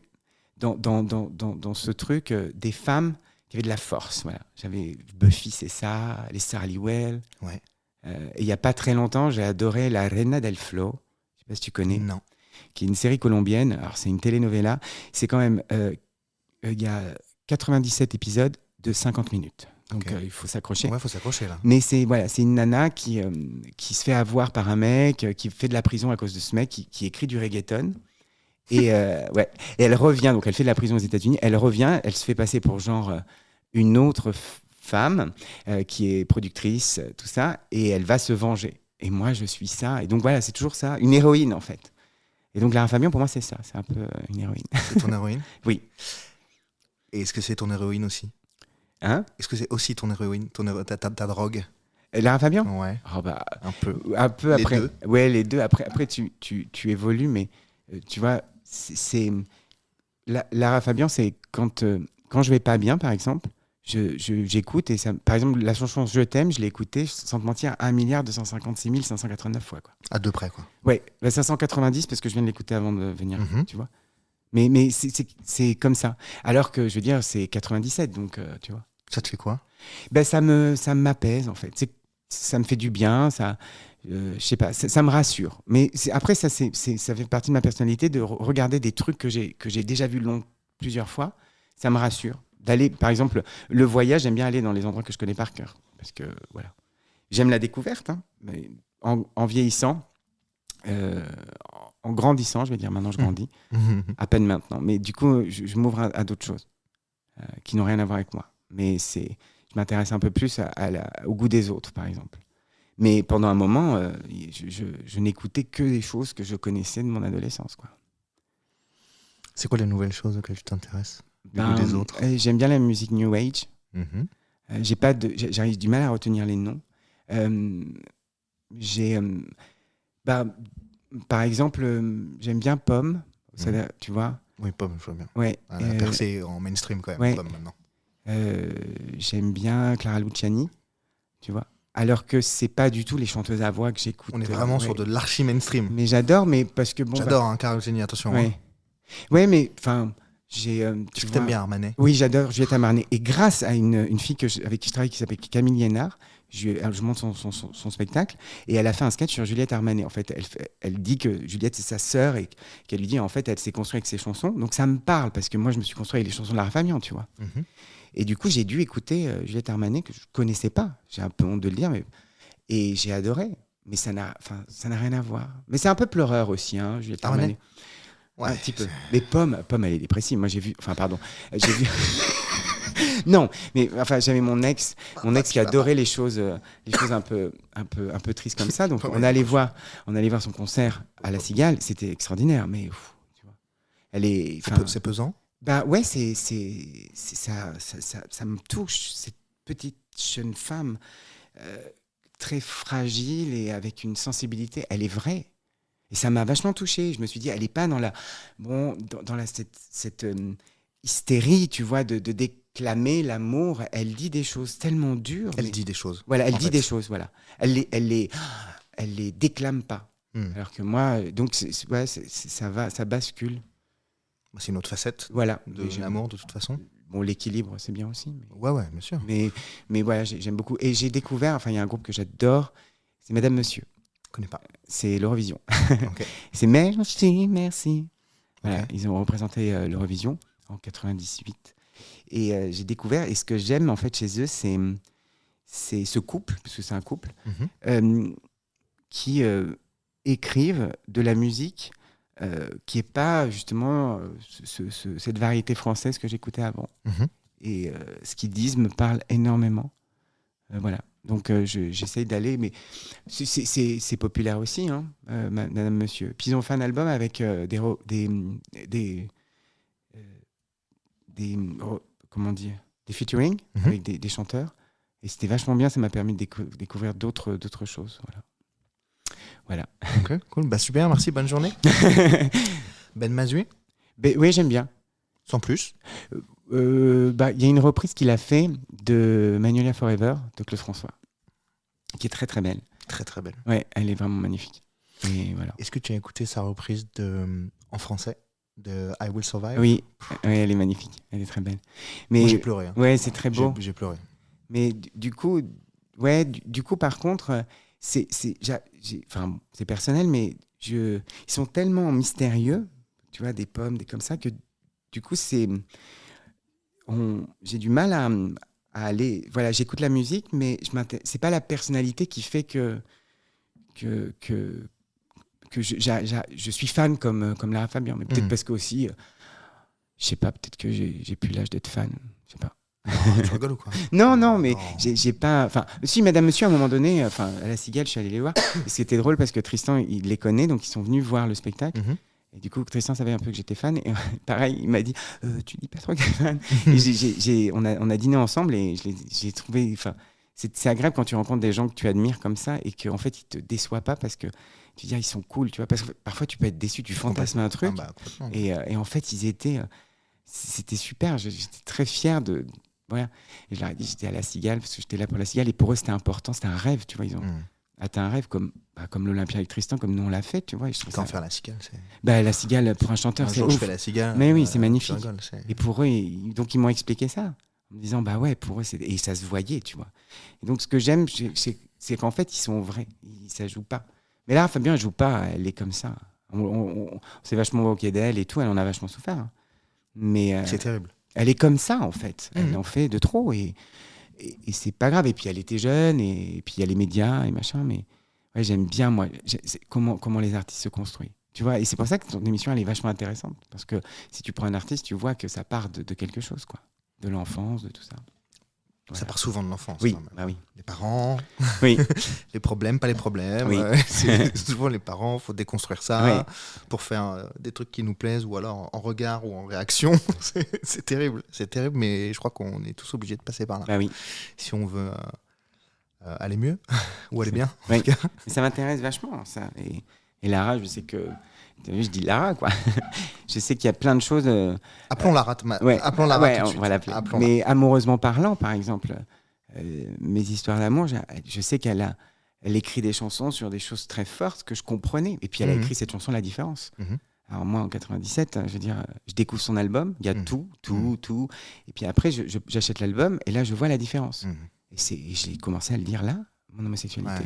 dans ce truc des femmes qui avaient de la force. Voilà. J'avais Buffy, c'est ça, les Sarah Halliwell. Ouais. Et il y a pas très longtemps, j'ai adoré La Reina del Flow. Je sais pas si tu connais. Non. Qui est une série colombienne. Alors c'est une telenovela. C'est quand même, il y a 97 épisodes de 50 minutes. Donc il faut s'accrocher. Ouais, faut s'accrocher là. Mais c'est une nana qui se fait avoir par un mec, qui fait de la prison à cause de ce mec, qui écrit du reggaeton. Et, et elle revient, donc elle fait de la prison aux États-Unis. Elle revient, elle se fait passer pour genre une autre femme qui est productrice, tout ça, et elle va se venger. Et moi, je suis ça. Et donc voilà, c'est toujours ça, une héroïne en fait. Et donc Lara Fabian, pour moi, c'est ça, c'est un peu une héroïne. C'est ton héroïne? Oui. Et est-ce que c'est ton héroïne aussi? Hein? Est-ce que c'est aussi ton héroïne, ta drogue? Lara Fabian? Ouais. Oh un peu. Un peu les après. Deux. Ouais, les deux. Après tu évolues, mais tu vois, Lara Fabian, c'est quand je vais pas bien, par exemple, j'écoute et ça, par exemple, la chanson Je t'aime, je l'ai écoutée sans te mentir 1 256 589 fois, quoi. À deux près, quoi. Ouais, 590 parce que je viens de l'écouter avant de venir, tu vois. Mais c'est comme ça. Alors que, je veux dire, c'est 97, donc, tu vois. Ça te fait quoi? Ça m'apaise, en fait. Ça me fait du bien, ça... je sais pas, ça me rassure. Mais après, ça fait partie de ma personnalité de regarder des trucs que j'ai déjà vus plusieurs fois. Ça me rassure. D'aller, par exemple, le voyage, j'aime bien aller dans les endroits que je connais par cœur. Parce que, voilà. J'aime la découverte, hein, mais en vieillissant... en grandissant, je vais dire, maintenant je grandis, à peine maintenant. Mais du coup, je m'ouvre à d'autres choses qui n'ont rien à voir avec moi. Mais je m'intéresse un peu plus au goût des autres, par exemple. Mais pendant un moment, je n'écoutais que des choses que je connaissais de mon adolescence, quoi. C'est quoi les nouvelles choses auxquelles tu t'intéresses? Le goût des autres? J'aime bien la musique New Age. J'arrive du mal à retenir les noms. Par exemple, j'aime bien Pomme, tu vois. Oui, Pomme, je vois bien. Ouais. Elle a percé en mainstream quand même, ouais. Pomme maintenant. J'aime bien Clara Luciani, tu vois. Alors que c'est pas du tout les chanteuses à voix que j'écoute. On est vraiment sur de l'archi-mainstream. Mais j'adore, mais parce que bon. J'adore, Clara Luciani, attention. Ouais, ouais, mais enfin, tu t'aimes bien Armanet? Oui, j'adore Juliette Armanet. Et grâce à une fille avec qui je travaille qui s'appelle Camille Liénard, je monte son spectacle et elle a fait un sketch sur Juliette Armanet. En fait, elle dit que Juliette c'est sa sœur et qu'elle lui dit en fait elle s'est construite avec ses chansons. Donc ça me parle parce que moi je me suis construit avec les chansons de Lara Fabian, tu vois. Et du coup j'ai dû écouter Juliette Armanet que je connaissais pas. J'ai un peu honte de le dire, et j'ai adoré. Mais ça n'a rien à voir. Mais c'est un peu pleureur aussi, hein, Juliette Armanet. Ouais, un petit peu. Mais Pomme, elle est dépressive. Moi j'ai vu. Non, mais enfin j'avais mon ex qui adorait les choses un peu tristes comme ça. Donc on allait voir son concert à La Cigale, c'était extraordinaire. Mais tu vois, c'est pesant. Bah ouais, ça me touche, cette petite jeune femme très fragile et avec une sensibilité. Elle est vraie. Et ça m'a vachement touchée. Je me suis dit, elle n'est pas dans cette hystérie, tu vois, de déclamer l'amour. Elle dit des choses tellement dures. Elle dit des choses. Voilà, elle dit des choses, voilà. Elle les déclame pas. Alors que moi, donc ça bascule. C'est une autre facette de l'amour, de toute façon. Bon, l'équilibre, c'est bien aussi. Ouais, bien sûr. Mais voilà, j'aime beaucoup. Et j'ai découvert, il y a un groupe que j'adore, c'est Madame Monsieur. Je connais pas. C'est l'Eurovision. Okay. C'est merci. Voilà, okay. Ils ont représenté l'Eurovision en 98. Et j'ai découvert, et ce que j'aime en fait chez eux, c'est ce couple, parce que c'est un couple, qui écrivent de la musique qui n'est pas justement cette variété française que j'écoutais avant. Et ce qu'ils disent me parle énormément. Voilà. Donc j'essaye d'aller, mais c'est populaire aussi, hein, Madame Monsieur. Puis ils ont fait un album avec des comment dire, des featuring avec des chanteurs. Et c'était vachement bien, ça m'a permis de découvrir d'autres choses. Voilà. Ok, cool. Bah super, merci, bonne journée. Ben Mazué. Oui, j'aime bien. Sans plus. Il y a une reprise qu'il a fait de Magnolia Forever de Claude François, qui est très très belle. Très très belle. Ouais, elle est vraiment magnifique. Et voilà. Est-ce que tu as écouté sa reprise en français de I Will Survive? Oui, elle est magnifique, elle est très belle. Mais moi j'ai pleuré. Hein. Ouais, c'est très beau. J'ai pleuré. Mais du coup, par contre, c'est personnel, mais ils sont tellement mystérieux, tu vois, des pommes, des comme ça, que du coup, j'ai du mal à aller. Voilà, j'écoute la musique, mais c'est pas la personnalité qui fait que je suis fan comme Lara Fabian. Mais peut-être parce que aussi, je sais pas, peut-être que j'ai plus l'âge d'être fan. Je sais pas. Non, tu rigoles ou quoi? Non, mais j'ai pas. Enfin, si, Madame Monsieur, à un moment donné, à La Cigale, je suis allé les voir. Et c'était drôle parce que Tristan, il les connaît, donc ils sont venus voir le spectacle. Et du coup, Tristan savait un peu que j'étais fan. Et pareil, il m'a dit tu dis pas trop que t'es fan. Et on a dîné ensemble et j'ai trouvé. Enfin, c'est agréable quand tu rencontres des gens que tu admires comme ça et qu'en fait, ils te déçoivent pas parce que tu dis ils sont cool, tu vois. Parce que parfois, tu peux être déçu, tu fantasmes un truc. Et en fait, ils étaient. C'était super. J'étais très fier de. Voilà. Et je leur ai dit, j'étais à La Cigale parce que j'étais là pour La Cigale et pour eux c'était important, c'était un rêve, tu vois. Ils ont atteint un rêve comme l'Olympia avec Tristan, comme nous on l'a fait, tu vois. Quand faire La Cigale, c'est. La Cigale pour un chanteur, c'est ouf. Je fais La Cigale. Mais oui, c'est magnifique. Rigoles, et pour eux, donc ils m'ont expliqué ça en me disant ouais, pour eux et ça se voyait, tu vois. Et donc ce que j'aime, c'est qu'en fait ils sont vrais, ça joue pas. Mais là, Fabien, elle joue pas, elle est comme ça. On s'est vachement moqué d'elle et tout, elle en a vachement souffert. Hein. Mais c'est terrible. Elle est comme ça, en fait. Elle en fait de trop. Et c'est pas grave. Et puis, elle était jeune. Et puis, il y a les médias et machin. Mais ouais, j'aime bien, moi, comment les artistes se construisent. Tu vois, et c'est pour ça que ton émission, elle est vachement intéressante. Parce que si tu prends un artiste, tu vois que ça part de quelque chose, quoi. De l'enfance, de tout ça. Voilà. Ça part souvent de l'enfance. Oui, quand même. Bah oui. Les parents, oui. les problèmes, pas les problèmes. Oui. C'est souvent les parents, il faut déconstruire ça pour faire des trucs qui nous plaisent ou alors en regard ou en réaction. C'est terrible, mais je crois qu'on est tous obligés de passer par là. Bah oui. Si on veut aller mieux ou aller bien. Oui. Mais ça m'intéresse vachement, ça. Et Lara, je sais que... Je dis Lara, quoi. Je sais qu'il y a plein de choses. Appelons Lara. Appelons Lara tout de suite. Mais amoureusement parlant, par exemple, mes histoires d'amour, je sais qu'elle écrit des chansons sur des choses très fortes que je comprenais. Et puis elle a écrit cette chanson La Différence. Alors moi, en 97, je veux dire, je découvre son album. Il y a tout. Et puis après, j'achète l'album et là, je vois la différence. Et j'ai commencé à le dire là, mon homosexualité.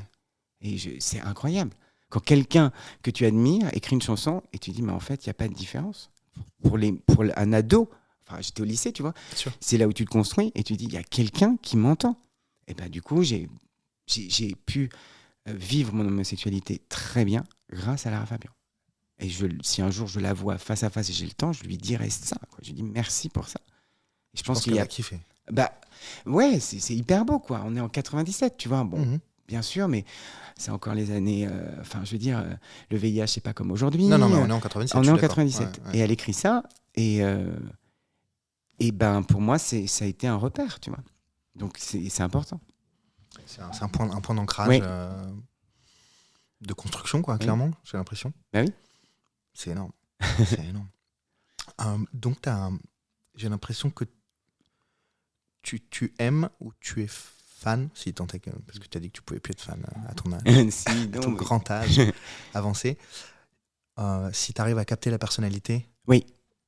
Ouais. Et c'est incroyable. Quand quelqu'un que tu admires écrit une chanson et tu dis, mais en fait, il n'y a pas de différence. Pour un ado, enfin, j'étais au lycée, tu vois, Sûr. c'est là où tu te construis et tu dis, il y a quelqu'un qui m'entend. Et ben du coup, j'ai pu vivre mon homosexualité très bien grâce à Lara Fabian. Et si un jour je la vois face à face et j'ai le temps, je lui dirai ça, quoi. Je lui dis merci pour ça. Et je pense qu'il qu'elle y a a kiffé. Bah, ouais, c'est hyper beau, quoi. On est en 97, tu vois. Bon, bien sûr, mais c'est encore les années... Enfin, je veux dire, le VIH, c'est pas comme aujourd'hui. Non, mais on est en 97. On est en 97. Ouais. Et elle écrit ça, et ben, pour moi, ça a été un repère, tu vois. Donc, c'est important. C'est un point d'ancrage Oui. de construction, quoi, clairement, j'ai l'impression. Bah oui. C'est énorme. C'est énorme. Donc, j'ai l'impression que tu aimes ou tu es fan, si tant est que, parce que tu as dit que tu pouvais plus être fan à ton âge, à ton grand âge avancé, si tu arrives à capter la personnalité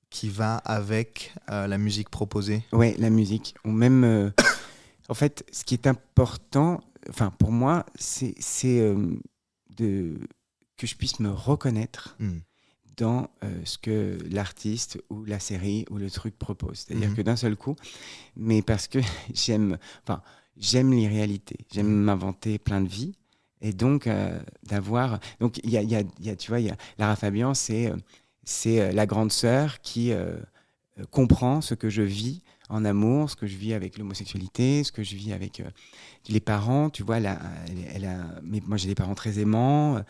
qui va avec la musique proposée. Oui, la musique. Ou même, en fait, ce qui est important, enfin pour moi, c'est que je puisse me reconnaître dans ce que l'artiste ou la série ou le truc propose. C'est-à-dire que d'un seul coup, mais parce que j'aime l'irréalité, j'aime m'inventer plein de vies, et donc d'avoir... Donc il y a, tu vois, Lara Fabian, c'est la grande sœur qui comprend ce que je vis en amour, ce que je vis avec l'homosexualité, ce que je vis avec les parents, tu vois, mais moi j'ai des parents très aimants,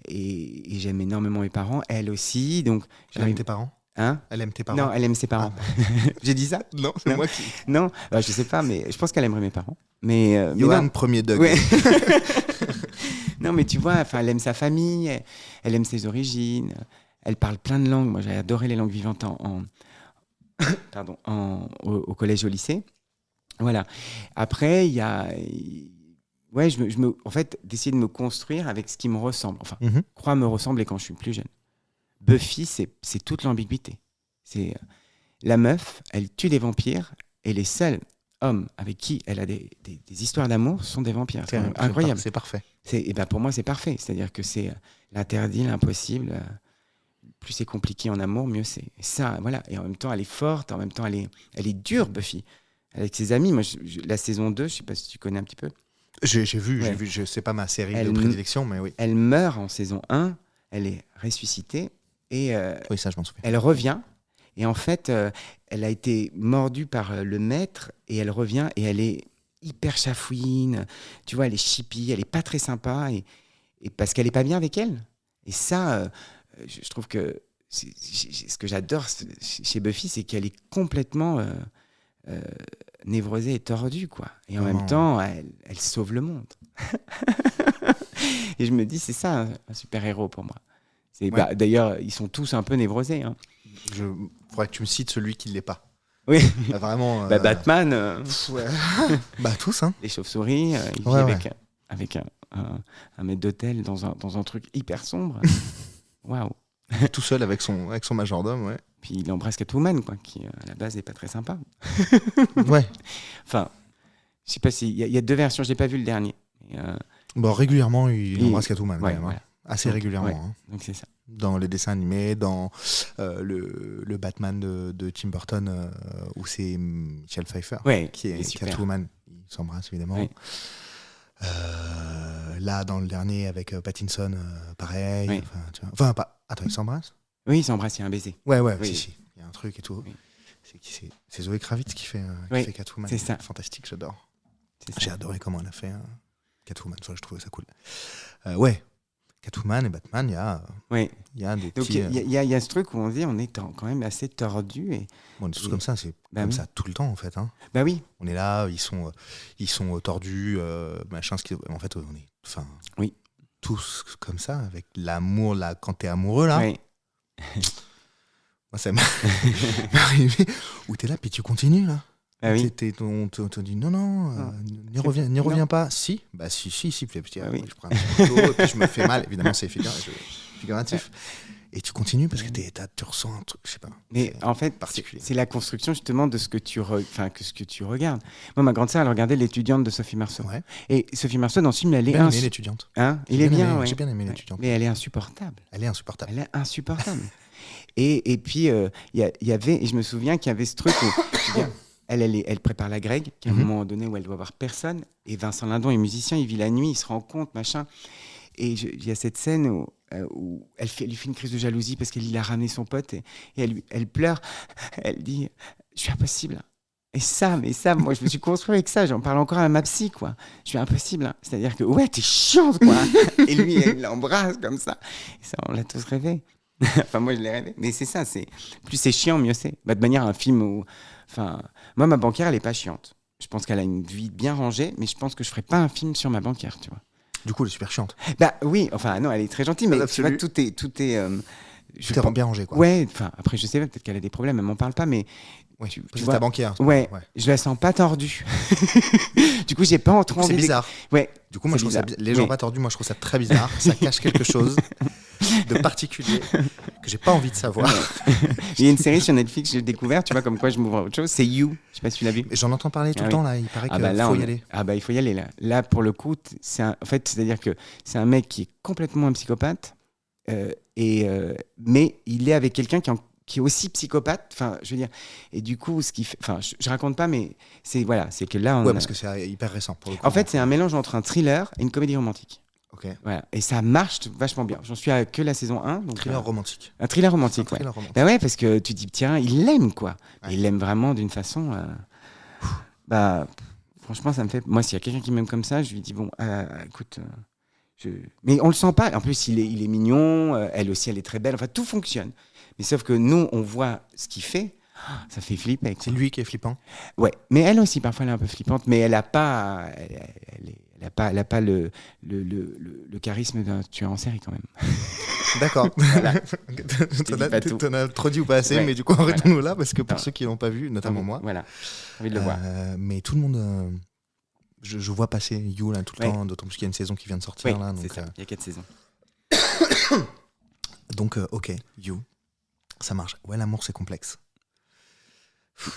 et j'aime énormément mes parents, elle aussi, donc... Elle aime tes parents ? Hein ? Elle aime tes parents ? Non, elle aime ses parents. J'ai dit ça ? Non, c'est moi qui... Non, bah, je sais pas, mais je pense qu'elle aimerait mes parents. Mais Johan, non. premier Doug. Ouais. Non, mais tu vois, elle aime sa famille, elle aime ses origines, elle parle plein de langues. Moi, j'ai adoré les langues vivantes au collège et au lycée. Voilà. Après, il y a... Ouais, en fait, d'essayer de me construire avec ce qui me ressemble. Enfin, croire me ressembler quand je suis plus jeune. Buffy, c'est toute l'ambiguïté. C'est la meuf, elle tue des vampires, et les seuls hommes avec qui elle a des histoires d'amour sont des vampires. C'est incroyable. C'est parfait. Et ben pour moi, c'est parfait. C'est-à-dire que c'est l'interdit, l'impossible. Plus c'est compliqué en amour, mieux c'est. Et ça, voilà. Et en même temps, elle est forte. En même temps, elle est dure, Buffy. Avec ses amis. Moi, la saison 2, je sais pas si tu connais un petit peu. J'ai vu. C'est pas ma série de prédilection, mais oui. Elle meurt en saison 1. Elle est ressuscitée. Et oui, ça, je m'en souviens. Elle revient. Et en fait, elle a été mordue par le maître. Et elle revient. Et elle est hyper chafouine. Tu vois, elle est chippie. Elle est pas très sympa. Et parce qu'elle est pas bien avec elle. Et ça, je trouve que ce que j'adore chez Buffy, c'est qu'elle est complètement névrosée et tordue, quoi. Et en même temps, elle sauve le monde. Et je me dis, c'est ça un super-héros pour moi. Bah, d'ailleurs, ils sont tous un peu névrosés. Hein. Faudrait que tu me cites celui qui ne l'est pas. Oui. Bah, vraiment. Batman. Ouais. Bah, tous, hein. Les chauves-souris, il vit avec un maître d'hôtel dans un truc hyper sombre. Waouh. Tout seul avec son majordome, ouais. Puis il embrasse Catwoman, quoi, qui à la base n'est pas très sympa. Ouais. Enfin, je sais pas si... Il y a 2 versions, je n'ai pas vu le dernier. Bon, régulièrement, il embrasse Catwoman, ouais, quand même. Voilà. Assez régulièrement. Ouais, hein. donc c'est ça. Dans les dessins animés, dans le Batman de Tim Burton, où c'est Michelle Pfeiffer qui est Catwoman. Ils s'embrassent, évidemment. Ouais. Là, dans le dernier, avec Pattinson, pareil. Oui. Enfin, pas... Attends, ils s'embrassent ? Oui, ils s'embrassent, il y a un baiser. Ouais, si. Il y a un truc et tout. Oui. C'est Zoé Kravitz qui fait Catwoman. C'est ça. Fantastique, j'adore. J'ai adoré comment elle a fait Catwoman. Je trouvais ça cool. Ouais. Catwoman et Batman, il y a des donc, petits... il y a ce truc où on dit on est quand même assez tordu. Bon, on est tous comme ça, c'est comme ça tout le temps, en fait. Hein. Bah oui. On est là, ils sont tordus, machin, en fait, on est tous comme ça, avec l'amour, là, quand t'es amoureux, là. Oui. Moi, ça m'est arrivé où t'es là, puis tu continues, là. Ah oui. On te dit non, n'y reviens pas. Si, puis Ah oui. je prends un petit couteau et puis je me fais mal. Évidemment, c'est figuratif. Et tu continues parce que tu ressens un truc, je sais pas. Mais en fait, c'est la construction justement de ce que tu regardes. Moi, ma grande sœur, elle regardait L'étudiante de Sophie Marceau. Ouais. Et Sophie Marceau, dans ce film, elle est J'ai bien aimé L'étudiante. Hein, il est bien, ouais. J'ai bien aimé L'étudiante. Mais elle est insupportable. Elle est insupportable. Elle est insupportable. et puis, il y avait, et je me souviens qu'il y avait ce truc où je veux dire, elle prépare la Greg, qui à un moment donné où elle doit voir personne. Et Vincent Lindon est musicien, il vit la nuit, il se rend compte, machin. Et il y a cette scène où elle lui fait une crise de jalousie parce qu'il a ramené son pote et elle pleure. Elle dit « Je suis impossible ». Et ça, moi, je me suis construit avec ça. J'en parle encore à ma psy, quoi. Je suis impossible. Hein. C'est-à-dire que, ouais, t'es chiante, quoi. Et lui, il l'embrasse comme ça. Et ça, on l'a tous rêvé. Enfin, moi, je l'ai rêvé. Mais c'est ça, plus c'est chiant, mieux c'est. Bah, de manière, un film où... Enfin, moi, ma banquière, elle est pas chiante. Je pense qu'elle a une vie bien rangée, mais je pense que je ferais pas un film sur ma banquière, tu vois. Du coup, elle est super chiante. Bah oui, enfin, non, elle est très gentille, mais tu vois, tout est... Tout est bien rangé, quoi. Ouais, enfin, après, je sais pas, peut-être qu'elle a des problèmes, elle m'en parle pas, mais... Ouais, tu vois, ta banquière. Ouais, je la sens pas tordue. Du coup, j'ai pas trop envie. C'est bizarre. Ouais. Du coup, moi, je trouve ça les gens pas tordus, moi, je trouve ça très bizarre. Ça cache quelque chose de particulier que j'ai pas envie de savoir. Il y a une série sur Netflix que j'ai découvert, tu vois, comme quoi je m'ouvre à autre chose. C'est You. Je sais pas si tu l'as vu. J'en entends parler tout le temps là. Il paraît qu'il faut y aller. Ah bah il faut y aller là. Là, pour le coup, en fait, c'est-à-dire que c'est un mec qui est complètement un psychopathe, mais il est avec quelqu'un qui est aussi psychopathe, enfin, je veux dire, et du coup, ce qui fait, enfin, je raconte pas, mais c'est que là, parce que c'est hyper récent pour le coup. En fait, c'est un mélange entre un thriller et une comédie romantique. Ok. Voilà, et ça marche vachement bien. J'en suis à que la saison 1. Donc, thriller romantique. Un thriller romantique, ouais. Bah ouais, parce que tu dis, tiens, il l'aime, quoi. Ouais. Il l'aime vraiment d'une façon. Bah, franchement, ça me fait. Moi, s'il y a quelqu'un qui m'aime comme ça, je lui dis, bon, écoute. Mais on le sent pas. En plus, il est mignon. Elle aussi, elle est très belle. Enfin, tout fonctionne. Mais sauf que nous, on voit ce qu'il fait, ça fait flipper. C'est lui qui est flippant. Ouais, mais elle aussi, parfois, elle est un peu flippante, mais elle n'a pas, elle a pas le charisme d'un tueur en série quand même. D'accord. Voilà. T'en as trop dit ou pas assez, ouais. Mais du coup, arrêtons-nous là, parce que pour ceux qui l'ont pas vu, notamment moi. Voilà, j'ai envie de le voir. Mais tout le monde... Je vois passer You là tout le temps, d'autant plus qu'il y a une saison qui vient de sortir. Oui, là, donc, c'est ça. Il y a 4 saisons. Donc, ok, You. Ça marche. Ouais, l'amour, c'est complexe.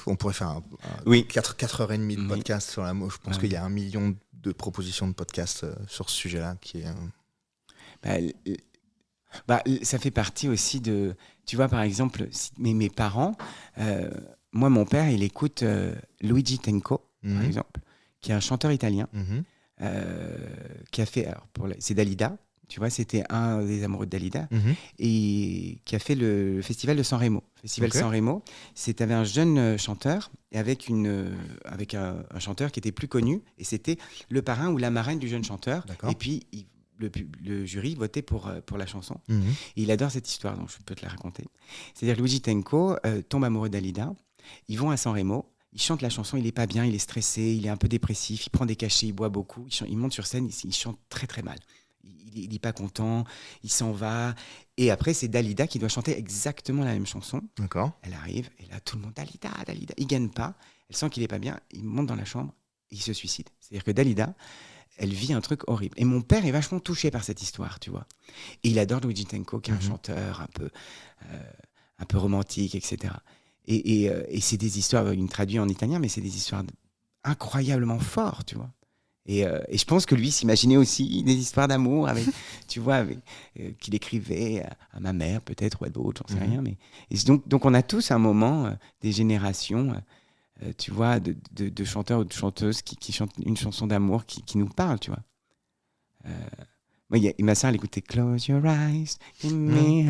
On pourrait faire 4h30 de podcast sur l'amour. Je pense qu'il y a 1 million de propositions de podcasts sur ce sujet-là qui est... ça fait partie aussi de... Tu vois, par exemple, mes parents... moi, mon père, il écoute Luigi Tenco, par exemple, qui est un chanteur italien, qui a fait... Alors, c'est Dalida. Tu vois, c'était un des amoureux de Dalida et qui a fait le festival de Sanremo. Festival Sanremo, t'avais un jeune chanteur et avec un chanteur qui était plus connu et c'était le parrain ou la marraine du jeune chanteur. D'accord. Et puis le jury votait pour la chanson. Et il adore cette histoire, donc je peux te la raconter. C'est-à-dire Luigi Tenco tombe amoureux de Dalida. Ils vont à Sanremo. Il chante la chanson, il est pas bien, il est stressé, il est un peu dépressif, il prend des cachets, il boit beaucoup. Il monte sur scène, il chante très très mal. Il n'est pas content, il s'en va. Et après, c'est Dalida qui doit chanter exactement la même chanson. D'accord. Elle arrive, et là, tout le monde, Dalida. Il ne gagne pas. Elle sent qu'il n'est pas bien. Il monte dans la chambre, et il se suicide. C'est-à-dire que Dalida, elle vit un truc horrible. Et mon père est vachement touché par cette histoire, tu vois. Et il adore Luigi Tenco, qui est un chanteur un peu romantique, etc. Et c'est des histoires, il me traduit en italien, mais c'est des histoires incroyablement fortes, tu vois. Et je pense que lui s'imaginait aussi des histoires d'amour avec, tu vois, qu'il écrivait à ma mère peut-être ou à d'autres, j'en sais rien. Mais donc on a tous à un moment des générations, tu vois, de chanteurs ou de chanteuses qui chantent une chanson d'amour qui nous parle, tu vois. Moi, ma sœur elle écoutait Close Your Eyes,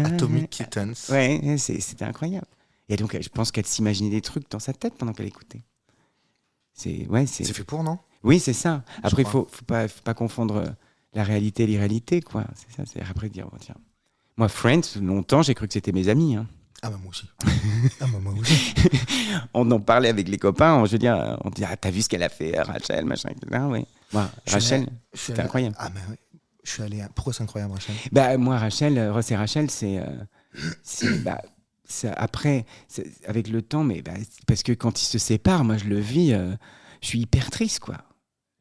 Atomic Kittens. Ouais, c'était incroyable. Et donc je pense qu'elle s'imaginait des trucs dans sa tête pendant qu'elle écoutait. C'est fait pour, non? Oui, c'est ça. Après, il faut pas confondre la réalité et l'irréalité, quoi. C'est ça. C'est après dire, tiens. Moi, Friends, longtemps, j'ai cru que c'était mes amis. Hein. Ah bah moi aussi. Moi aussi. On en parlait avec les copains. Je veux dire, on dit, t'as vu ce qu'elle a fait, Rachel, machin, etc. Ouais. Moi, Rachel, c'était incroyable. Ah mais oui. Je suis allé. Pourquoi c'est incroyable, Rachel? Bah moi, Ross et Rachel, c'est après, avec le temps, mais parce que quand ils se séparent, moi, je le vis. Je suis hyper triste, quoi.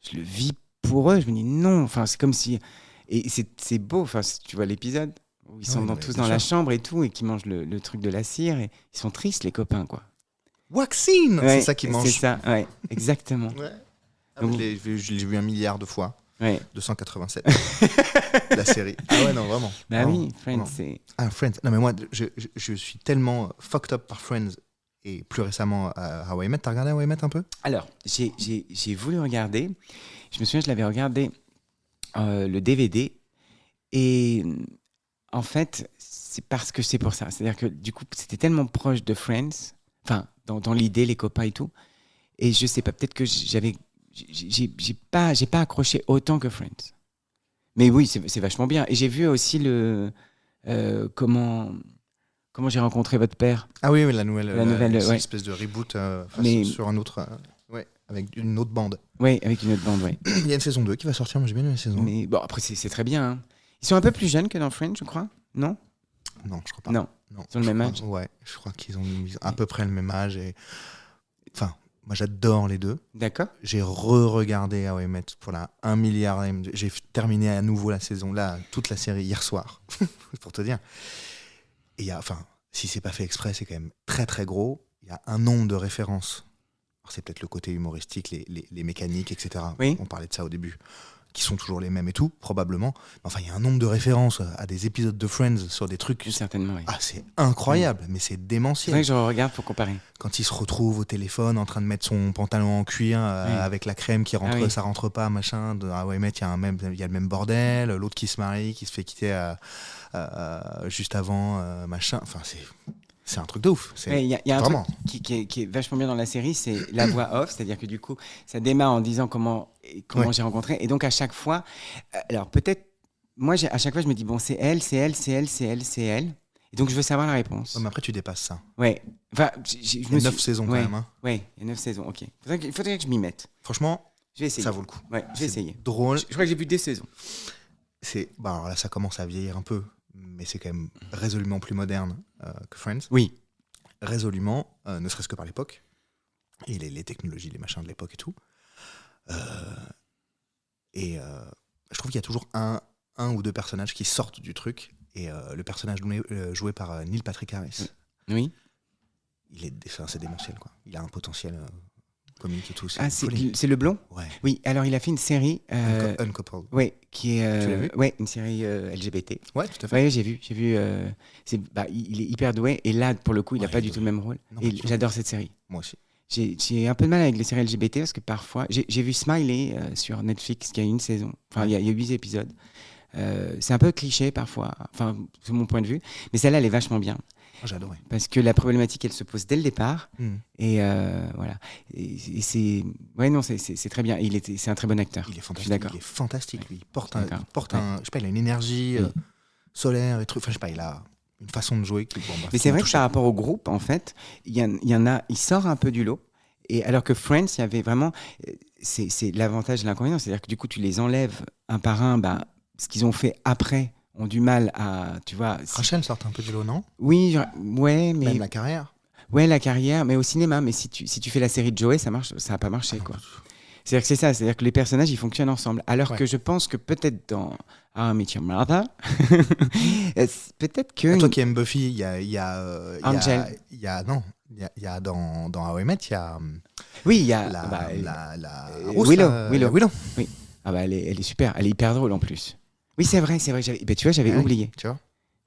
Je le vis pour eux. Je me dis non. Enfin, c'est comme si... Et c'est beau. Enfin, tu vois l'épisode. où ils sont tous dans la chambre et tout, et qui mangent le truc de la cire, et ils sont tristes, les copains, quoi. Waxine, c'est ça qu'ils mangent. C'est ça, ouais, exactement. Ouais. Donc, je l'ai vu 1 milliard de fois. Ouais. 287. La série. Ah ouais, non, vraiment. Bah vraiment, oui, Friends, vraiment. c'est... Ah, Friends. Non, mais moi, je suis tellement fucked up par Friends et plus récemment How I Met. T'as regardé How I Met un peu? Alors, j'ai voulu regarder. Je me souviens, je l'avais regardé le DVD. Et en fait, c'est parce que c'est pour ça. C'est-à-dire que du coup, c'était tellement proche de Friends. Enfin, dans l'idée, les copains et tout. Et je sais pas, peut-être que j'ai pas accroché autant que Friends. Mais oui, c'est vachement bien. Et j'ai vu aussi comment j'ai rencontré votre père. Ah oui, la nouvelle ouais. espèce de reboot sur un autre, avec une autre bande. Oui, avec une autre bande, ouais. Il y a une saison 2 qui va sortir, moi j'ai bien aimé la saison. Mais bon, après, c'est très bien. Hein. Ils sont un peu plus jeunes que dans Friends, je crois. Non? Non, je crois pas. Non. Ils ont le même âge. Ouais, je crois qu'ils ont à peu près le même âge. Enfin, moi j'adore les deux. D'accord. J'ai re-regardé How I Met pour la 1 milliard. J'ai terminé à nouveau la saison, là, toute la série hier soir, pour te dire. Et si c'est pas fait exprès, c'est quand même très très gros. Il y a un nombre de références. Alors, c'est peut-être le côté humoristique, les mécaniques, etc. Oui. On parlait de ça au début, qui sont toujours les mêmes et tout, probablement. Mais enfin, il y a un nombre de références à des épisodes de Friends sur des trucs. Certainement, oui. Ah, c'est incroyable, mais c'est C'est démentiel. vrai que je regarde pour comparer. Quand il se retrouve au téléphone en train de mettre son pantalon en cuir avec la crème qui rentre, ça rentre pas, machin. How I Met, il y a le même bordel. L'autre qui se marie, qui se fait quitter juste avant, machin. Enfin, c'est un truc de ouf. Il y a un vraiment truc qui est vachement bien dans la série, c'est la voix off, c'est-à-dire que du coup, ça démarre en disant comment j'ai rencontré, et donc à chaque fois, alors peut-être, moi à chaque fois je me dis bon, c'est elle, et donc je veux savoir la réponse. Ouais, mais après tu dépasses ça. Ouais. Enfin, il y a 9 saisons quand même. Hein. Ouais, il y a 9 saisons. Ok. Il faudrait que je m'y mette. Franchement, je vais essayer. Ça vaut le coup. Ouais, je vais essayer. Drôle. Je crois que j'ai vu des saisons. Alors là, ça commence à vieillir un peu, mais c'est quand même résolument plus moderne que Friends. Oui. Résolument, ne serait-ce que par l'époque et les technologies, les machins de l'époque et tout. Je trouve qu'il y a toujours un ou deux personnages qui sortent du truc. Et le personnage joué par Neil Patrick Harris, oui. C'est démentiel, quoi. Il a un potentiel comique et tout. C'est le blond. Ouais. Oui, alors il a fait une série. Uncoupled. Oui, qui est. Tu l'as vu? Ouais, une série LGBT. Ouais, tout à fait. Oui, j'ai vu. Il est hyper doué, et là, pour le coup, il n'a pas du tout le même rôle. Non, et j'adore cette série. Moi aussi. J'ai un peu de mal avec les séries LGBT parce que parfois. J'ai vu Smiley sur Netflix, qui a une saison. Enfin, il y a 8 épisodes. C'est un peu cliché parfois, enfin, c'est mon point de vue, mais celle-là, elle est vachement bien. J'ai adoré. Parce que la problématique, elle se pose dès le départ. Et voilà. Et c'est très bien. C'est un très bon acteur. Il est fantastique. Il est fantastique, lui. Il porte je sais pas, il a une énergie solaire et trucs. Enfin, je sais pas, il a une façon de jouer. Mais c'est vrai que par rapport au groupe, en fait, il sort un peu du lot. Et alors que Friends, il y avait vraiment, c'est l'avantage et l'inconvénient, c'est-à-dire que du coup, tu les enlèves un par un, ce qu'ils ont fait après ont du mal à, tu vois. Rachel sort un peu du lot, non? Oui, ouais, mais même la carrière. Ouais, la carrière, mais au cinéma. Mais si tu fais la série de Joey, ça va pas marcher, quoi. C'est-à-dire que c'est ça, c'est-à-dire que les personnages ils fonctionnent ensemble. Alors que je pense que peut-être dans How I Met Your Mother, peut-être que. Toi qui aimes Buffy, il y a Angel. Il y a dans How I Met, il y a. Oui, il y a la Willow. Oui. Ah bah elle est super, elle est hyper drôle en plus. Oui, c'est vrai, tu vois, j'avais oublié. Tu vois.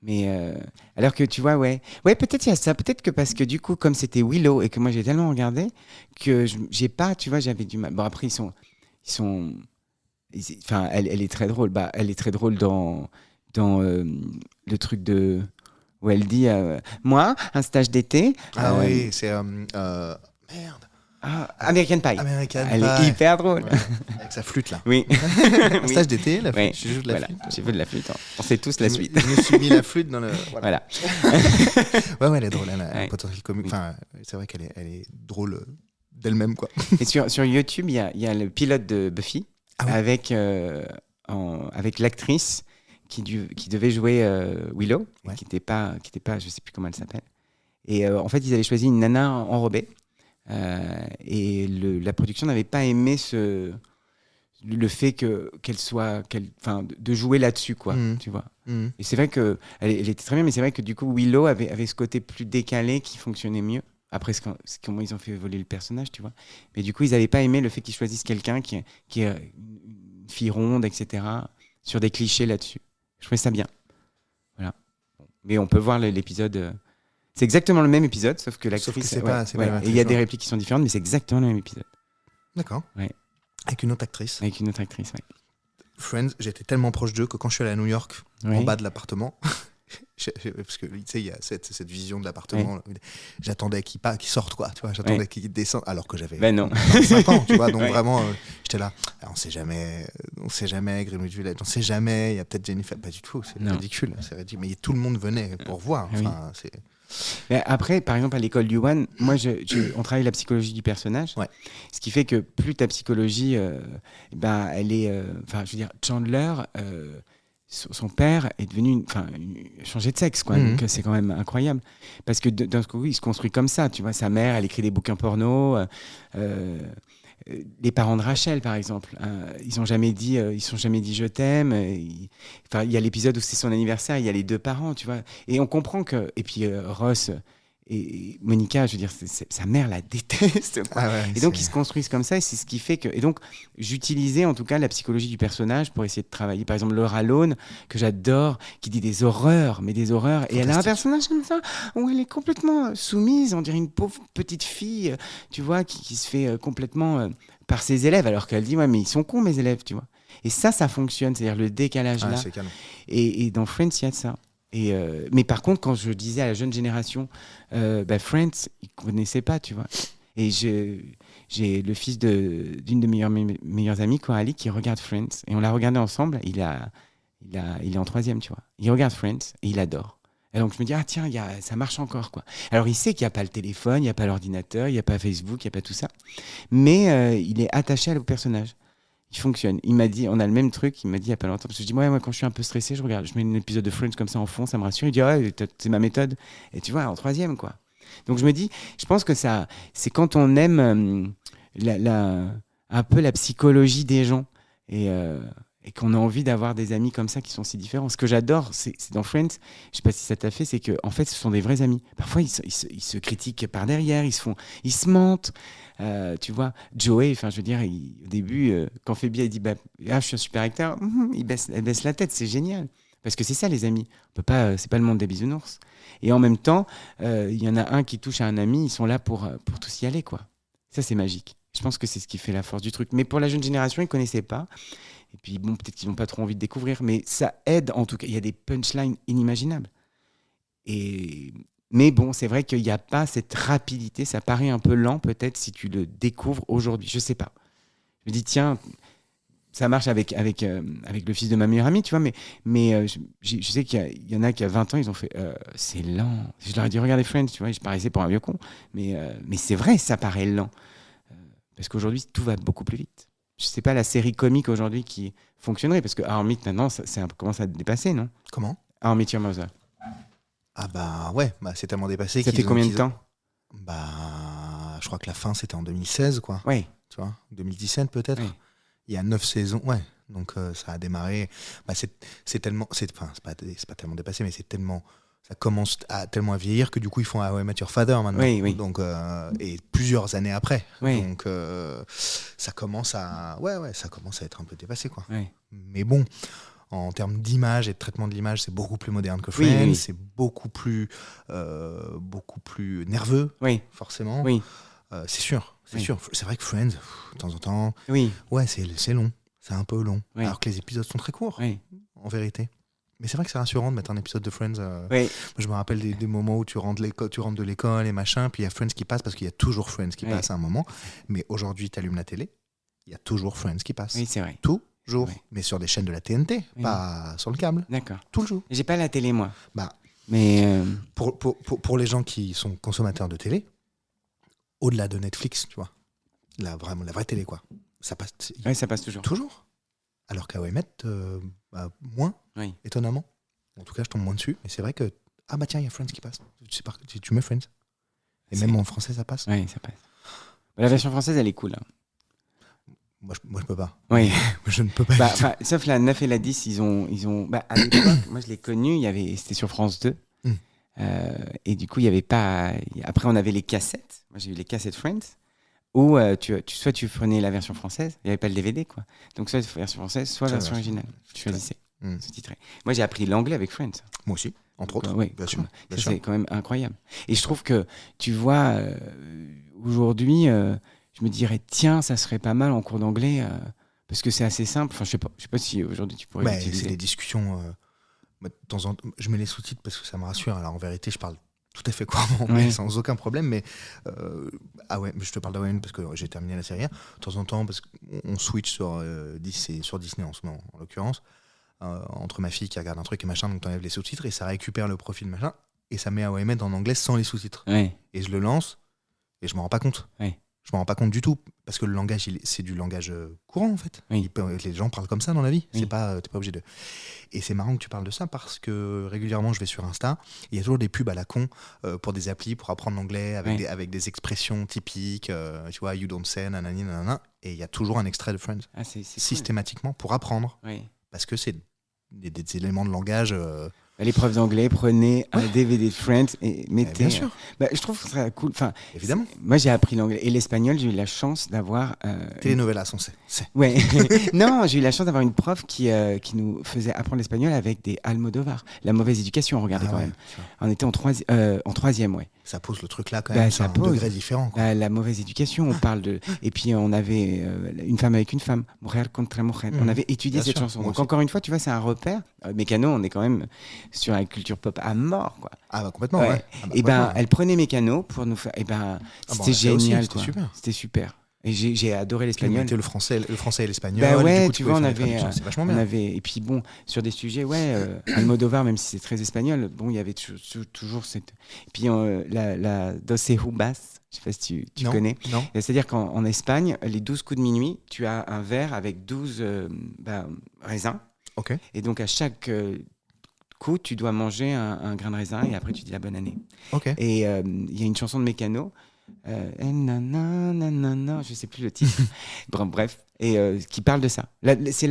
Mais alors que tu vois, ouais, peut-être il y a ça, peut-être que parce que du coup, comme c'était Willow et que moi j'ai tellement regardé que j'ai pas, tu vois, j'avais du mal. Bon après enfin, elle est très drôle. Elle est très drôle dans le truc de où elle dit, moi, un stage d'été. Ah oui, c'est merde. American Pie. Elle est hyper drôle. Ouais. Avec sa flûte là. Oui. Un stage d'été, la flûte. Ouais. Je joue de la flûte. J'ai vu de la flûte. On sait tous la suite. Je me suis mis la flûte dans le. Voilà. Ouais, elle est drôle. Elle a un potentiel comique. Enfin, c'est vrai qu'elle est drôle d'elle-même, quoi. Et sur YouTube, il y a le pilote de Buffy avec l'actrice qui devait jouer Willow, qui n'était pas, je sais plus comment elle s'appelle. Et en fait, ils avaient choisi une nana enrobée. Et la production n'avait pas aimé le fait qu'elle soit, de jouer là-dessus, quoi, tu vois. Et c'est vrai que elle était très bien, mais c'est vrai que du coup Willow avait ce côté plus décalé qui fonctionnait mieux. Après, comment ils ont fait évoluer le personnage, tu vois. Mais du coup, ils n'avaient pas aimé le fait qu'ils choisissent quelqu'un qui est une fille ronde, etc., sur des clichés là-dessus. Je trouvais ça bien. Voilà. Mais on peut voir l'épisode. C'est exactement le même épisode, sauf que l'actrice. Sauf que c'est pas la même et il y a actrice, des répliques qui sont différentes, mais c'est exactement le même épisode. D'accord. Ouais. Avec une autre actrice. Avec une autre actrice, ouais. Friends, j'étais tellement proche d'eux que quand je suis allé à New York, en bas de l'appartement, parce que tu sais, il y a cette vision de l'appartement, j'attendais qu'ils sortent, quoi, tu vois, j'attendais qu'ils descendent, alors que j'avais 25 ans, tu vois, donc vraiment, j'étais là, on sait jamais, Greenwich Village, on sait jamais, il y a peut-être Jennifer, pas du tout, c'est ridicule, mais tout le monde venait pour voir, enfin, c'est... Mais après, par exemple, à l'école du One, moi, on travaille la psychologie du personnage. Ouais. Ce qui fait que plus ta psychologie, elle est... je veux dire, Chandler, son père est devenu... changé de sexe, quoi. Donc, c'est quand même incroyable. Parce que d'un coup, il se construit comme ça, tu vois. Sa mère, elle écrit des bouquins porno. Les parents de Rachel, par exemple, ils sont jamais dit je t'aime. Il y a l'épisode où c'est son anniversaire, il y a les deux parents, tu vois. Et on comprend que. Et puis Ross et Monica, je veux dire, sa mère la déteste, quoi. Et donc ils se construisent comme ça, et c'est ce qui fait que. Et donc j'utilisais en tout cas la psychologie du personnage pour essayer de travailler. Par exemple, Laura Lone, que j'adore, qui dit des horreurs, mais des horreurs. Fantastique. Et elle a un personnage comme ça où elle est complètement soumise, on dirait une pauvre petite fille, tu vois, qui se fait complètement par ses élèves, alors qu'elle dit ouais, mais ils sont cons mes élèves, tu vois. Et ça fonctionne, c'est-à-dire le décalage là. Et dans Friends, il y a de ça. Mais par contre, quand je disais à la jeune génération, Friends, ils ne connaissaient pas, tu vois. Et j'ai le fils d'une de mes meilleures amies, Coralie, qui regarde Friends. Et on l'a regardé ensemble. Il est en 3e, tu vois. Il regarde Friends et il adore. Et donc je me dis, tiens, ça marche encore, quoi. Alors il sait qu'il n'y a pas le téléphone, il n'y a pas l'ordinateur, il n'y a pas Facebook, il n'y a pas tout ça. Mais il est attaché au personnage. Il fonctionne. Il m'a dit, on a le même truc, il m'a dit il n'y a pas longtemps, parce que je dis, moi quand je suis un peu stressé, je mets un épisode de Friends comme ça en fond, ça me rassure. Il dit, c'est ma méthode. Et tu vois, en 3e, quoi. Donc je me dis, je pense que ça, c'est quand on aime un peu la psychologie des gens et qu'on a envie d'avoir des amis comme ça qui sont si différents. Ce que j'adore, c'est dans Friends, je ne sais pas si ça t'a fait, c'est qu'en fait, ce sont des vrais amis. Parfois, ils se critiquent par derrière, ils se mentent. Tu vois, Joey, je veux dire, au début, quand Phoebe a dit je suis un super acteur, elle baisse la tête, c'est génial. Parce que c'est ça, les amis. On peut pas, c'est pas le monde des bisounours. Et en même temps, il y en a un qui touche à un ami, ils sont là pour tous y aller, quoi. Ça, c'est magique. Je pense que c'est ce qui fait la force du truc. Mais pour la jeune génération, ils ne connaissaient pas. Et puis, bon, peut-être qu'ils n'ont pas trop envie de découvrir, mais ça aide, en tout cas. Il y a des punchlines inimaginables. Mais bon, c'est vrai qu'il n'y a pas cette rapidité. Ça paraît un peu lent, peut-être, si tu le découvres aujourd'hui. Je ne sais pas. Je me dis, tiens, ça marche avec le fils de ma meilleure amie, tu vois, mais je sais qu'il y en a qui, à 20 ans, ils ont fait c'est lent. Je leur ai dit, regardez Friends, tu vois, je paraissais pour un vieux con. Mais c'est vrai, ça paraît lent. Parce qu'aujourd'hui, tout va beaucoup plus vite. Je ne sais pas la série comique aujourd'hui qui fonctionnerait, parce que How I Met, maintenant, ça commence à dépasser, non ? Comment ? How I Met Your Mother. Ah ouais, c'est tellement dépassé. Ça fait combien de temps ? Je crois que la fin, c'était en 2016, quoi. Oui. Tu vois, 2017 peut-être. Oui. Il y a 9 saisons, ouais. Donc ça a démarré. C'est tellement, c'est pas tellement dépassé, mais ça commence tellement à vieillir que du coup ils font How I Met Your Father maintenant. Oui. Donc et plusieurs années après. Oui. Donc ça commence à être un peu dépassé, quoi. Oui. Mais bon, en termes d'image et de traitement de l'image, c'est beaucoup plus moderne que Friends. Oui. C'est beaucoup plus nerveux, forcément. Oui. C'est sûr. C'est vrai que Friends, de temps en temps, c'est long. C'est un peu long. Oui. Alors que les épisodes sont très courts, en vérité. Mais c'est vrai que c'est rassurant de mettre un épisode de Friends. Oui. Je me rappelle des moments où tu rentres de l'école et machin, puis il y a Friends qui passe, parce qu'il y a toujours Friends qui passe à un moment. Mais aujourd'hui, tu allumes la télé, il y a toujours Friends qui passe. Oui, c'est vrai. Toujours. Oui. Mais sur des chaînes de la TNT, pas sur le câble. D'accord. Tout le jour. J'ai pas la télé, moi. Mais pour les gens qui sont consommateurs de télé, au-delà de Netflix, tu vois, la vraie télé, quoi. Ça passe. Ça passe toujours. Toujours. Alors qu'à How I Met, moins, étonnamment. En tout cas, je tombe moins dessus. Mais c'est vrai que tiens, il y a Friends qui passe. Tu mets Friends. Et même en français, ça passe. Oui, ça passe. La version française, elle est cool. Hein. Moi, je peux pas. Oui. Je ne peux pas. Sauf la 9 et la 10, ils ont à l'époque, moi je l'ai connu, c'était sur France 2. Et du coup, il y avait pas. Après, on avait les cassettes. Moi, j'ai eu les cassettes Friends. Où soit tu prenais la version française, il n'y avait pas le DVD, quoi. Donc, soit version française, soit version originale. Tu choisissais. Sous-titré. Moi, j'ai appris l'anglais avec Friends. Moi aussi, entre autres. Oui, bien sûr. C'est quand même incroyable. Et je trouve que, tu vois, aujourd'hui, je me dirais, tiens, ça serait pas mal en cours d'anglais, parce que c'est assez simple. Enfin, je sais pas si aujourd'hui tu pourrais l'utiliser. C'est des discussions. De temps en temps, je mets les sous-titres parce que ça me rassure. Alors, en vérité, je parle tout à fait couramment anglais sans aucun problème. Mais je te parle d'Owen parce que j'ai terminé la série hier. De temps en temps, parce qu'on switch sur Disney en ce moment, en l'occurrence. Entre ma fille qui regarde un truc et machin, donc t'enlèves les sous-titres et ça récupère le profil machin et ça met How I Met en anglais sans les sous-titres. Et je le lance et je m'en rends pas compte. Je m'en rends pas compte du tout parce que le langage, c'est du langage courant en fait. Les gens parlent comme ça dans la vie. T'es pas obligé de. Et c'est marrant que tu parles de ça parce que régulièrement je vais sur Insta, il y a toujours des pubs à la con pour des applis pour apprendre l'anglais avec des expressions typiques. Tu vois, you don't say, nanani, nanana. Et il y a toujours un extrait de Friends systématiquement cool. Pour apprendre. Parce que c'est des éléments de langage. Les profs d'anglais, prenez un DVD de Friends et mettez. Bien sûr. Je trouve que ce serait cool. Enfin, évidemment. Moi, j'ai appris l'anglais et l'espagnol. J'ai eu la chance d'avoir. Telenovelas, on sait. Ouais. Non, j'ai eu la chance d'avoir une prof qui nous faisait apprendre l'espagnol avec des Almodovar. La mauvaise éducation, on regardait quand même. On était en troisième, ouais. Ça pose le truc là quand même. C'est un degré différent. La mauvaise éducation, on parle de. Et puis on avait une femme avec une femme, mujer contra mujer. On avait étudié cette chanson. Donc encore une fois, tu vois, c'est un repère. Mécano, on est quand même sur la culture pop à mort, quoi. Complètement, ouais. Et elle prenait Mécano pour nous faire. C'était génial, quoi. C'était super. Et j'ai adoré l'espagnol. C'était le français et l'espagnol. Du coup, tu vois, on avait. C'est vachement bien. Et puis bon, sur des sujets, Almodovar, même si c'est très espagnol, bon, il y avait toujours cette. Et puis la Doce Uvas, je sais pas si tu connais. Non. C'est-à-dire qu'en Espagne, les 12 coups de minuit, tu as un verre avec 12 raisins. Ok. Et donc à chaque coup, tu dois manger un grain de raisin et après tu dis la bonne année. Ok. Et il y a une chanson de Mécano. Je sais plus le titre. Bref, et qui parle de ça. C'est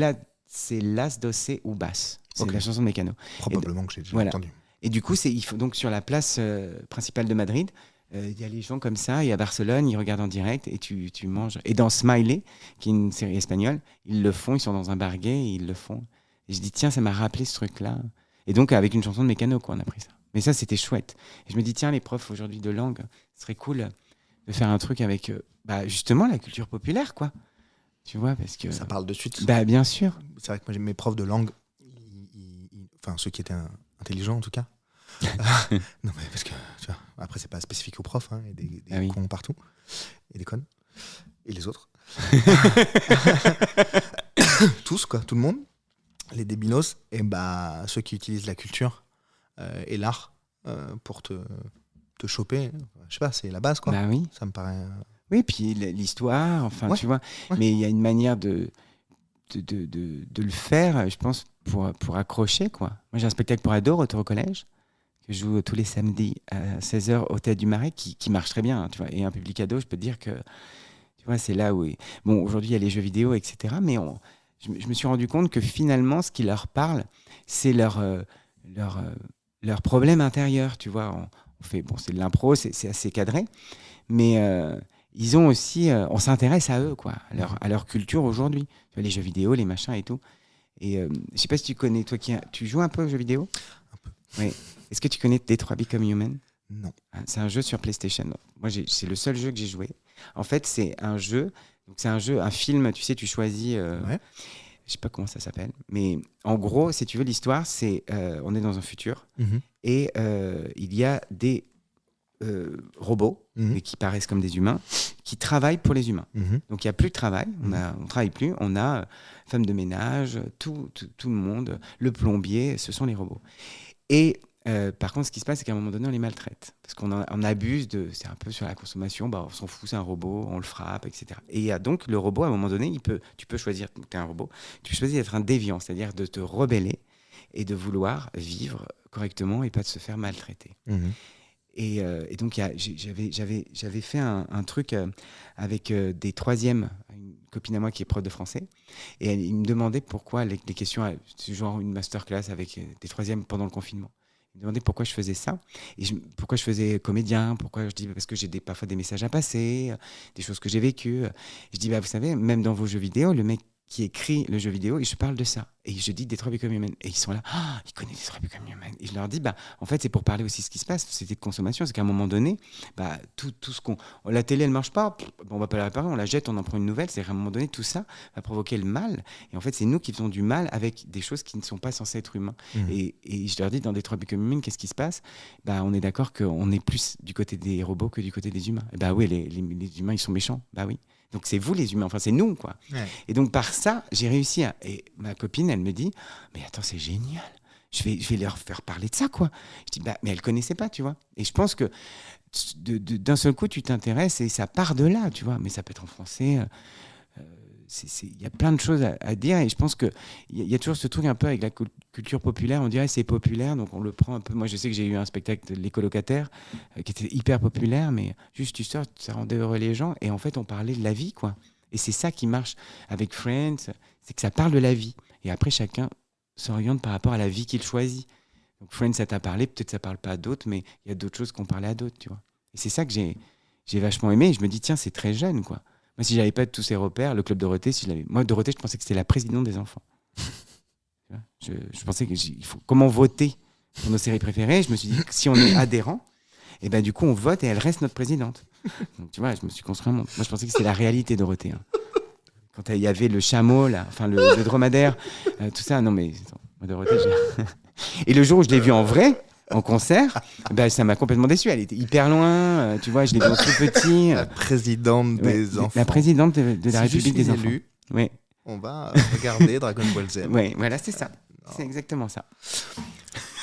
Las Doce Uvas. C'est la chanson de Mécano. Probablement que j'ai déjà entendu. Et du coup, il faut donc sur la place principale de Madrid. Il y a les gens comme ça, et à Barcelone, ils regardent en direct et tu manges. Et dans Smiley, qui est une série espagnole, ils le font, ils sont dans un bar gay et ils le font. Et je dis, tiens, ça m'a rappelé ce truc-là. Et donc, avec une chanson de Mécano, quoi, on a pris ça. Mais ça, c'était chouette. Et je me dis, tiens, les profs aujourd'hui de langue, ce serait cool de faire un truc avec justement la culture populaire, quoi. Tu vois, parce que. Ça parle de suite. Bien sûr. C'est vrai que moi, mes profs de langue, enfin, ceux qui étaient intelligents en tout cas. Non, mais parce que, tu vois, après, c'est pas spécifique aux profs, il y a des cons partout. Et des connes. Et les autres. Tous, quoi, tout le monde. Les débilos, et ceux qui utilisent la culture et l'art pour te choper, je sais pas, c'est la base, quoi. Oui. Ça me paraît. Oui, puis l'histoire, enfin, tu vois. Ouais. Mais il y a une manière de le faire, je pense, pour accrocher, quoi. Moi, j'ai un spectacle pour ados, Retour au collège, que je joue tous les samedis à 16h au Théâtre du Marais, qui marche très bien, tu vois. Et un public ado, je peux te dire que, tu vois, c'est là où. Bon, aujourd'hui, il y a les jeux vidéo, etc. Mais je me suis rendu compte que finalement, ce qui leur parle, c'est leur problème intérieur, tu vois. C'est de l'impro, c'est assez cadré, mais ils ont aussi, on s'intéresse à eux, quoi, à leur culture aujourd'hui. Tu vois, les jeux vidéo, les machins et tout. Et je sais pas si tu connais, toi tu joues un peu aux jeux vidéo ? Un peu. Oui. Est-ce que tu connais Detroit Become Human ? Non. C'est un jeu sur PlayStation. Moi, c'est le seul jeu que j'ai joué. En fait, c'est un jeu, un film, tu sais, tu choisis. Je sais pas comment ça s'appelle, mais en gros, si tu veux, l'histoire, c'est on est dans un futur et il y a des robots mais qui paraissent comme des humains qui travaillent pour les humains. Donc il y a plus de travail, on travaille plus, on a femme de ménage, tout le monde, le plombier, ce sont les robots. Et par contre, ce qui se passe, c'est qu'à un moment donné, on les maltraite. Parce qu'on abuse c'est un peu sur la consommation, on s'en fout, c'est un robot, on le frappe, etc. Et donc, le robot, à un moment donné, tu peux choisir, tu es un robot, tu peux choisir d'être un déviant, c'est-à-dire de te rebeller et de vouloir vivre correctement et pas de se faire maltraiter. Et donc, j'avais fait un truc avec des troisièmes, copine à moi qui est prof de français. Et il me demandait pourquoi les questions, c'est genre une masterclass avec des troisièmes pendant le confinement. Il me demandait pourquoi je faisais ça. Et pourquoi je faisais comédien. Pourquoi je dis parce que j'ai parfois des messages à passer, des choses que j'ai vécues. Je dis, vous savez, même dans vos jeux vidéo, le mec qui écrit le jeu vidéo, et je parle de ça. Et je dis Detroit Become Human. Et ils sont là, ils connaissent Detroit Become Human. Et je leur dis, en fait, c'est pour parler aussi de ce qui se passe, société de consommation. C'est qu'à un moment donné, tout ce qu'on. La télé, elle ne marche pas, on ne va pas la réparer, on la jette, on en prend une nouvelle. C'est qu'à un moment donné, tout ça va provoquer le mal. Et en fait, c'est nous qui faisons du mal avec des choses qui ne sont pas censées être humains. Et je leur dis, dans Detroit Become Human, qu'est-ce qui se passe ? On est d'accord qu'on est plus du côté des robots que du côté des humains. Et oui, les humains, ils sont méchants. Oui. Donc c'est vous les humains, enfin c'est nous quoi. Ouais. Et donc par ça, j'ai réussi et ma copine, elle me dit, mais attends, c'est génial. Je vais leur faire parler de ça quoi. Je dis mais elle connaissait pas, tu vois. Et je pense que d'un seul coup, tu t'intéresses et ça part de là, tu vois. Mais ça peut être en français. Il y a plein de choses à dire et je pense qu'il y a toujours ce truc un peu avec la culture populaire, on dirait c'est populaire, donc on le prend un peu. Moi je sais que j'ai eu un spectacle de Les Colocataires qui était hyper populaire, mais juste tu sors, ça rendait heureux les gens et en fait on parlait de la vie quoi. Et c'est ça qui marche avec Friends, c'est que ça parle de la vie et après chacun s'oriente par rapport à la vie qu'il choisit. Donc Friends ça t'a parlé, peut-être ça parle pas à d'autres, mais il y a d'autres choses qu'on parlait à d'autres, tu vois. Et c'est ça que j'ai vachement aimé et je me dis tiens c'est très jeune quoi. Moi, si j'avais pas tous ces repères, le Club Dorothée, moi, Dorothée, je pensais que c'était la présidente des enfants. je pensais qu'il faut comment voter pour nos séries préférées. Je me suis dit que si on est adhérent, et du coup, on vote et elle reste notre présidente. Donc, tu vois, je me suis construit un monde. Moi, je pensais que c'était la réalité, Dorothée. Hein. Quand il y avait le chameau, là, enfin le dromadaire, tout ça. Non, mais moi, Dorothée, et le jour où je l'ai vue en vrai, en concert, ça m'a complètement déçu. Elle était hyper loin, tu vois, je l'ai vue tout petit. La présidente des enfants. La présidente de la République des enfants. Oui. On va regarder Dragon Ball Z. Oui, voilà, c'est ça. C'est exactement ça.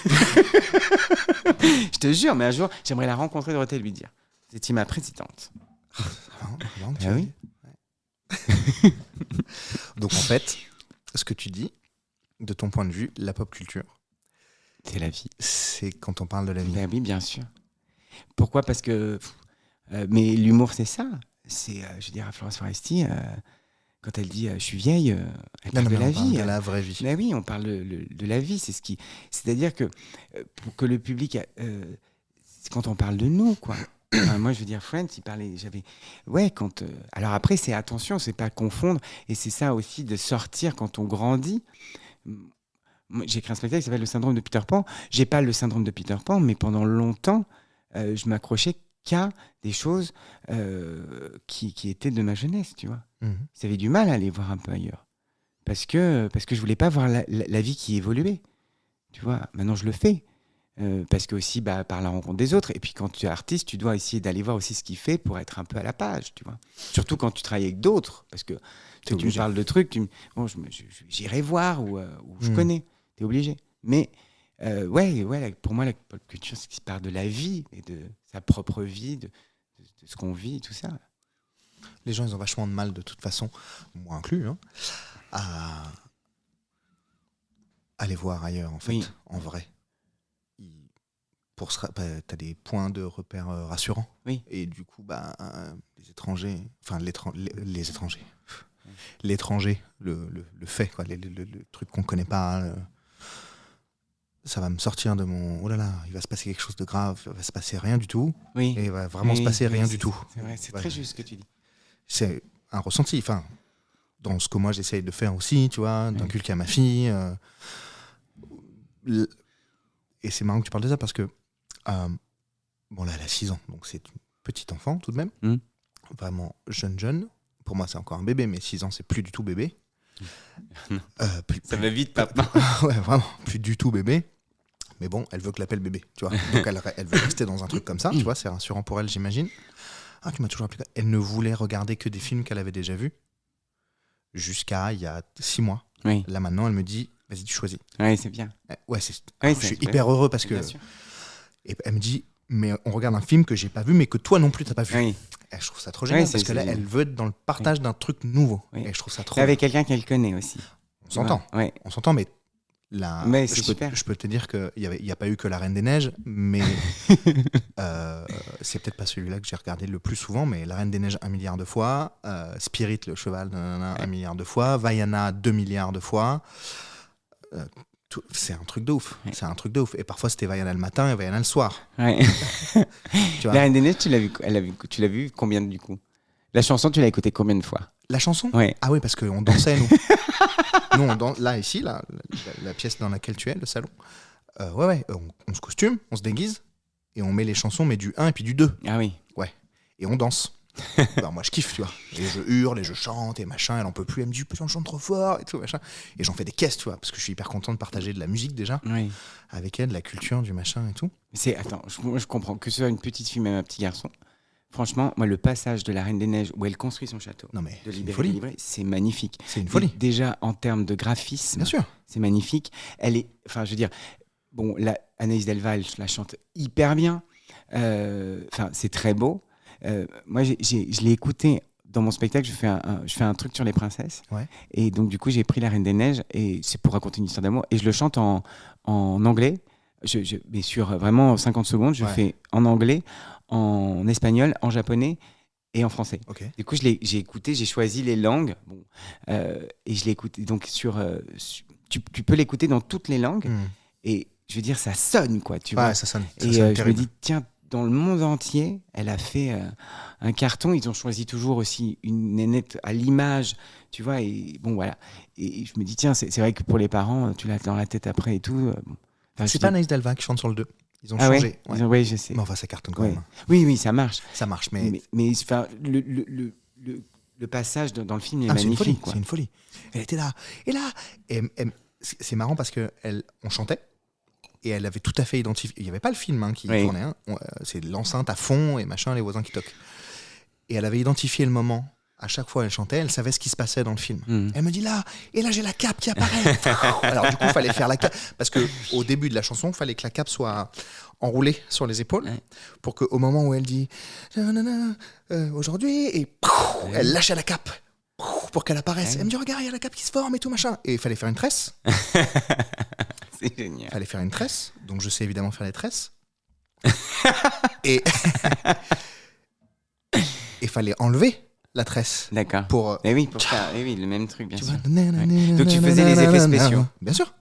Je te jure, mais un jour, j'aimerais la rencontrer, Dorothée, et lui dire « C'était ma présidente. » oui. Donc, en fait, ce que tu dis, de ton point de vue, la pop culture, c'est la vie. C'est quand on parle de la vie. Oui, bien sûr. Pourquoi ? Parce que... mais l'humour, c'est ça. C'est, je veux dire, à Florence Foresti, quand elle dit « je suis vieille », elle parle de la vie. De la vraie vie. Mais oui, on parle de la vie. C'est-à-dire que pour que le public... c'est quand on parle de nous, quoi. Enfin, moi, je veux dire, Friends, il parlait... alors après, c'est attention, c'est pas confondre. Et c'est ça aussi de sortir quand on grandit. J'ai écrit un spectacle qui s'appelle Le syndrome de Peter Pan. J'ai pas le syndrome de Peter Pan, mais pendant longtemps, je m'accrochais qu'à des choses qui étaient de ma jeunesse, tu vois. J'avais du mal à aller voir un peu ailleurs. Parce que je voulais pas voir la vie qui évoluait. Tu vois, maintenant je le fais. Parce que aussi, par la rencontre des autres. Et puis quand tu es artiste, tu dois essayer d'aller voir aussi ce qu'il fait pour être un peu à la page, tu vois. Surtout quand tu travailles avec d'autres. Parce que tu me parles de trucs, j'irai voir ou je connais. T'es obligé. Mais pour moi, la pop culture, c'est qui part de la vie et de sa propre vie, de ce qu'on vit, tout ça. Les gens, ils ont vachement de mal, de toute façon, moi inclus, à aller voir ailleurs, en fait, en vrai. T'as des points de repère rassurants. Oui. Et du coup, les étrangers, enfin les étrangers, l'étranger, le fait, quoi, le truc qu'on connaît pas, ça va me sortir de mon... Oh là là, il va se passer quelque chose de grave, il va se passer rien du tout. Oui. Et il va vraiment se passer rien du tout. C'est vrai, c'est très juste ce que tu dis. C'est un ressenti, enfin, dans ce que moi j'essaye de faire aussi, tu vois, d'inculquer à ma fille. Et c'est marrant que tu parles de ça parce que bon là elle a 6 ans, donc c'est une petite enfant tout de même, vraiment jeune. Pour moi c'est encore un bébé, mais 6 ans c'est plus du tout bébé. Ça va vite papa. Ouais, vraiment, plus du tout bébé. Mais bon, elle veut que l'appelle bébé, tu vois. Donc elle veut rester dans un truc comme ça, tu vois, c'est rassurant pour elle, j'imagine. Ah, tu m'as toujours appelé. Elle ne voulait regarder que des films qu'elle avait déjà vus jusqu'à il y a 6 mois. Oui. Là maintenant, elle me dit, vas-y, tu choisis. Oui, c'est bien. Ouais, je suis hyper heureux parce que... Et elle me dit, mais on regarde un film que j'ai pas vu, mais que toi non plus t'as pas vu. Oui. Et je trouve ça trop génial parce que là, elle veut être dans le partage d'un truc nouveau. Oui. Et je trouve ça trop... Avec quelqu'un qu'elle connaît aussi. On s'entend. Ouais. On s'entend, mais Mais c'est super. Je peux te dire qu'il n'y a pas eu que La Reine des Neiges, mais c'est peut-être pas celui-là que j'ai regardé le plus souvent, mais La Reine des Neiges 1 milliard de fois, Spirit, le cheval, 1 milliard de fois, Vaiana 2 milliards de fois. C'est un truc de ouf. Ouais. C'est un truc de ouf. Et parfois, c'était Vaiana le matin et Vaiana le soir. Ouais. Tu vois. La Reine des Neiges, tu l'as vu combien du coup? La chanson, tu l'as écoutée combien de fois? La chanson? Ouais. Ah oui, parce qu'on dansait, nous. Nous, là, ici, la pièce dans laquelle tu es, le salon. On se costume, on se déguise, et on met les chansons, mais du 1 et puis du 2. Ah oui. Ouais. Et on danse. Alors moi, je kiffe, tu vois. Et je hurle, et je chante, et machin, elle en peut plus. Elle me dit, putain, je chante trop fort, et tout, machin. Et j'en fais des caisses, tu vois, parce que je suis hyper content de partager de la musique, déjà. Oui. Avec elle, de la culture, du machin et tout. Attends, je comprends. Que ce soit une petite fille, même un petit garçon. Franchement, moi, le passage de la Reine des Neiges où elle construit son château, de Libéré, c'est magnifique. C'est une folie. Déjà, en termes de graphisme, bien sûr, c'est magnifique. Elle est, enfin, je veux dire, bon, Anaïs Delval, je la chante hyper bien. C'est très beau. Moi, je l'ai écouté dans mon spectacle. Je fais un truc sur les princesses. Ouais. Et donc, du coup, j'ai pris la Reine des Neiges et c'est pour raconter une histoire d'amour. Et je le chante en anglais. Mais sur vraiment 50 secondes, je fais en anglais, en espagnol, en japonais et en français. Okay. Du coup, j'ai écouté, j'ai choisi les langues. Bon, et je l'ai écouté. Donc, tu peux l'écouter dans toutes les langues. Et je veux dire, ça sonne, quoi. Tu vois. Ça sonne. Et je me dis, tiens, dans le monde entier, elle a fait un carton. Ils ont choisi toujours aussi une nénette à l'image, tu vois. Et bon, voilà. Et je me dis, tiens, c'est vrai que pour les parents, tu l'as dans la tête après et tout. C'est pas Anaïs Delval qui chante sur le 2. Ils ont changé. Ouais. Oui, je sais. Mais enfin, ça cartonne quand même. Oui, ça marche. Ça marche, mais le passage dans le film est magnifique. C'est une folie. Elle était là. Et là, c'est marrant parce qu'on chantait. Et elle avait tout à fait identifié. Il n'y avait pas le film qui tournait. C'est l'enceinte à fond et machin, les voisins qui toquent. Et elle avait identifié le moment. À chaque fois elle chantait, elle savait ce qui se passait dans le film. Elle me dit là, et là j'ai la cape qui apparaît. Alors du coup, il fallait faire la cape. Parce qu'au début de la chanson, il fallait que la cape soit enroulée sur les épaules. Pour qu'au moment où elle dit aujourd'hui, et elle lâchait la cape pour qu'elle apparaisse. Elle me dit regarde, il y a la cape qui se forme et tout machin. Et il fallait faire une tresse. C'est génial. Il fallait faire une tresse. Donc je sais évidemment faire les tresses. Et il fallait enlever la tresse. D'accord. Pour faire le même truc, bien sûr. Donc tu faisais les effets spéciaux. Bien sûr,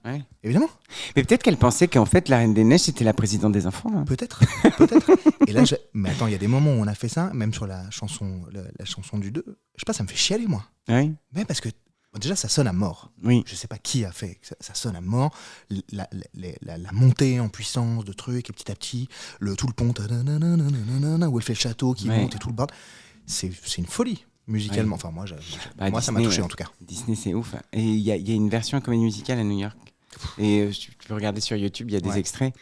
évidemment. Mais peut-être qu'elle pensait qu'en fait la Reine des Neiges c'était la présidente des enfants. Hein. Peut-être. Et là, mais attends, il y a des moments où on a fait ça, même sur la chanson du 2. Je sais pas, ça me fait chialer moi. Oui. Mais parce que déjà ça sonne à mort. Oui. Je sais pas qui a fait, ça sonne à mort. La montée en puissance de trucs et petit à petit, tout le pont où elle fait le château qui monte et tout le bordel. C'est une folie musicalement. Enfin, moi, moi Disney, ça m'a touché en tout cas. Disney, c'est ouf. Et il y a une version comédie musicale à New York. Et tu peux regarder sur YouTube, il y a des extraits.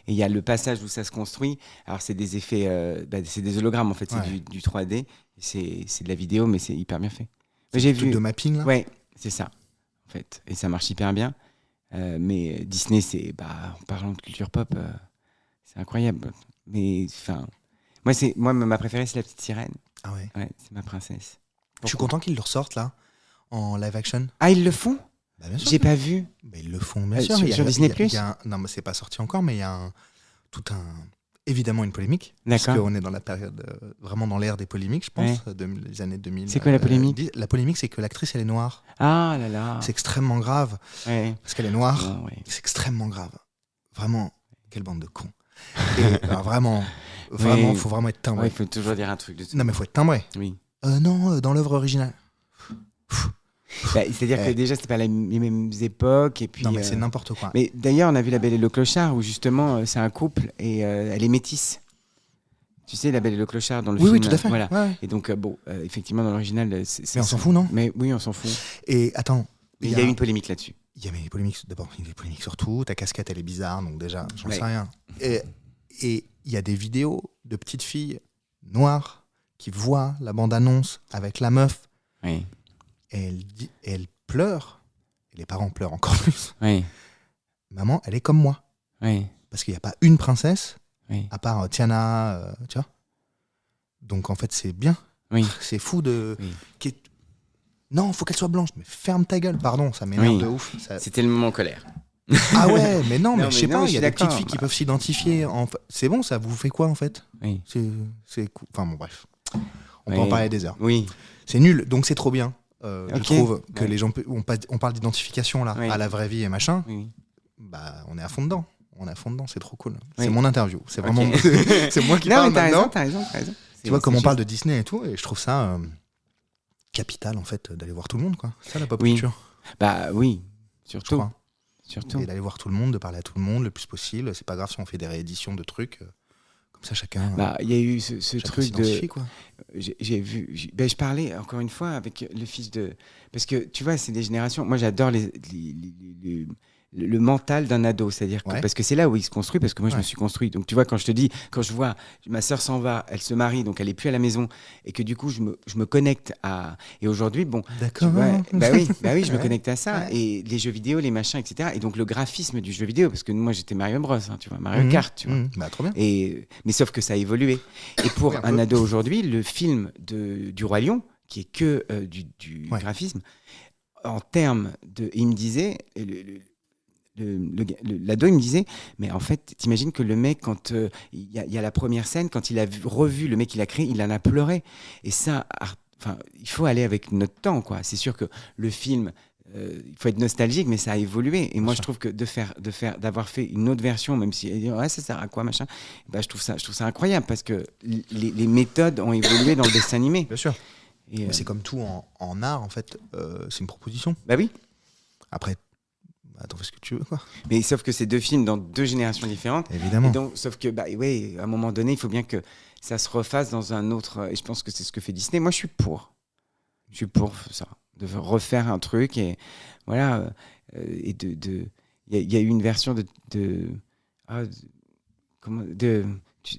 Et il y a le passage où ça se construit. Alors, c'est des effets, c'est des hologrammes en fait, c'est du 3D. C'est de la vidéo, mais c'est hyper bien fait. J'ai vu de mapping là. Ouais, c'est ça en fait. Et ça marche hyper bien. Mais Disney, c'est, en parlant de culture pop, c'est incroyable. Mais enfin, moi, ma préférée, c'est La Petite Sirène. Ah ouais. Ouais, c'est ma princesse. Je suis content qu'ils le ressortent là, en live action. Ah, ils le font? Bien sûr. J'ai pas vu. Mais ils le font, bien sûr. Sur Disney+. Non, mais c'est pas sorti encore, mais il y a évidemment une polémique. D'accord. Parce qu'on est dans la période, vraiment dans l'ère des polémiques, je pense, des années 2000. C'est quoi la polémique? La polémique, c'est que l'actrice, elle est noire. Ah là là. C'est extrêmement grave. Ouais. Parce qu'elle est noire. C'est extrêmement grave. Vraiment, quelle bande de cons. Et alors, vraiment, faut vraiment être timbré. Il faut toujours dire un truc de tout. Non, mais faut être timbré. Oui. Non, dans l'œuvre originale. C'est-à-dire que déjà, c'était pas les mêmes époques. Et puis, non, mais c'est n'importe quoi. Mais d'ailleurs, on a vu La Belle et le Clochard, où justement, c'est un couple et elle est métisse. Tu sais, La Belle et le Clochard dans le film. Oui, tout à fait. Voilà. Ouais. Et donc, effectivement, dans l'original, mais on s'en fout, non? Mais oui, on s'en fout. Et attends. Il y a eu une polémique là-dessus. Il y avait des polémiques. D'abord, il y a des polémiques sur tout. Ta casquette, elle est bizarre, donc déjà, j'en sais rien. Et il y a des vidéos de petites filles noires qui voient la bande-annonce avec la meuf. Oui. Et elle pleure. Et les parents pleurent encore plus. Oui. Maman, elle est comme moi. Oui. Parce qu'il n'y a pas une princesse, à part Tiana, tu vois. Donc en fait, c'est bien. Oui. C'est fou de... Non, faut qu'elle soit blanche. Mais ferme ta gueule, pardon, ça m'énerve de ouf. C'était le moment colère. Ah ouais, mais non, mais Non, je sais mais non, pas, mais il y a je suis des petites d'accord. filles qui peuvent s'identifier. C'est bon, ça vous fait quoi en fait? Oui. C'est cool. Enfin bon, bref. On peut Oui. en parler des heures. Oui. C'est nul, donc c'est trop bien. Je Ok. trouve que Ouais. les gens, on parle d'identification là, Oui. à la vraie vie et machin. Oui. Bah, on est à fond dedans. C'est trop cool. Oui. C'est mon interview. C'est Ok. vraiment, c'est moi qui Non, parle mais t'as maintenant. raison. Tu vois, comme on parle de Disney et tout, et je trouve ça capital en fait d'aller voir tout le monde, quoi. C'est ça la pop Oui. culture, Bah oui, je surtout. crois. Surtout. Et d'aller voir tout le monde, de parler à tout le monde le plus possible. C'est pas grave si on fait des rééditions de trucs. Comme ça, chacun. Bah, il y a eu ce chacun truc de. s'identifie, quoi. J'ai vu. Je parlais encore une fois avec le fils de. Parce que tu vois, c'est des générations. Moi, j'adore le mental d'un ado. C'est-à-dire que. Ouais. Parce que c'est là où il se construit. Parce que moi, je me Ouais. suis construit. Donc, tu vois, quand je vois ma sœur s'en va, elle se marie, donc elle est plus à la maison. Et que du coup, je me connecte à. Et aujourd'hui, bon. Tu D'accord. vois, bah oui, je me Ouais. connecte à ça. Ouais. Et les jeux vidéo, les machins, etc. Et donc, le graphisme du jeu vidéo. Parce que moi, j'étais Mario Bros. Tu vois, Mario Kart, tu vois. Bah, trop bien. Mais sauf que ça a évolué. Et pour Oui, un un peu. ado aujourd'hui, le film du Roi Lion, qui est que du Ouais. graphisme, en termes de. Il me disait, l'ado, il me disait, mais en fait, t'imagines que le mec, quand il y a la première scène, quand il a revu le mec qu'il a créé, il en a pleuré. Et ça, enfin, il faut aller avec notre temps, quoi. C'est sûr que le film. Il faut être nostalgique, mais ça a évolué. Et moi, je trouve que d'avoir fait une autre version, même si ouais, ça sert à quoi, machin, bah, je trouve ça incroyable parce que les méthodes ont évolué dans le dessin animé. Bien sûr. Et, Mais c'est comme tout en art, en fait. C'est une proposition. bah oui. Après, t'en fais ce que tu veux, quoi. Mais sauf que c'est deux films dans deux générations différentes. Évidemment. Et donc, sauf que, bah ouais, à un moment donné, il faut bien que ça se refasse dans un autre. Et je pense que c'est ce que fait Disney. Moi, je suis pour ça, de refaire un truc et voilà. Et il y a eu une version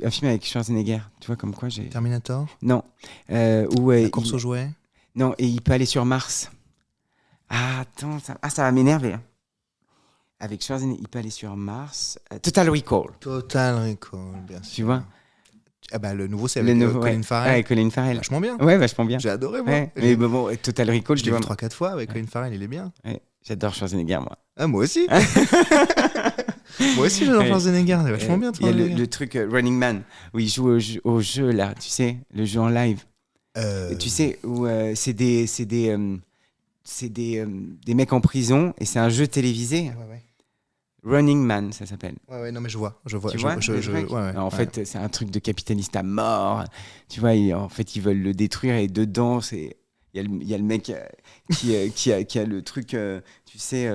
un film avec Schwarzenegger. Tu vois comme quoi j'ai. Terminator. Non. Où La course aux jouets. non, et il peut aller sur Mars. Ah, attends, ça va m'énerver. Hein. Avec Schwarzenegger, il peut aller sur Mars. Total Recall. Total Recall, bien sûr. Tu vois. Ah bah, le nouveau, c'est Le avec nouveau, Colin ouais. Farrell. Ouais, Colin Farrell. Vachement bien. Ouais, vachement bien. J'ai adoré, moi. Ouais. Mais bon, Total Recall, Je tu l'ai vu vois. 3-4 fois avec Colin Farrell, il est bien. Ouais, j'adore Schwarzenegger, moi. Ah, moi aussi. Moi aussi, j'adore Ouais. Schwarzenegger. C'est vachement bien, Il y a Schwarzenegger. le truc Running Man, où il joue au jeu, là, tu sais, le jeu en live. Et tu sais, où c'est des mecs en prison, et c'est un jeu télévisé. Ouais. Running Man, ça s'appelle. Ouais, non, mais je vois. Tu vois le truc ouais. En fait, c'est un truc de capitaliste à mort. Tu vois, en fait, ils veulent le détruire, et dedans, il y a le mec qui a le truc, tu sais,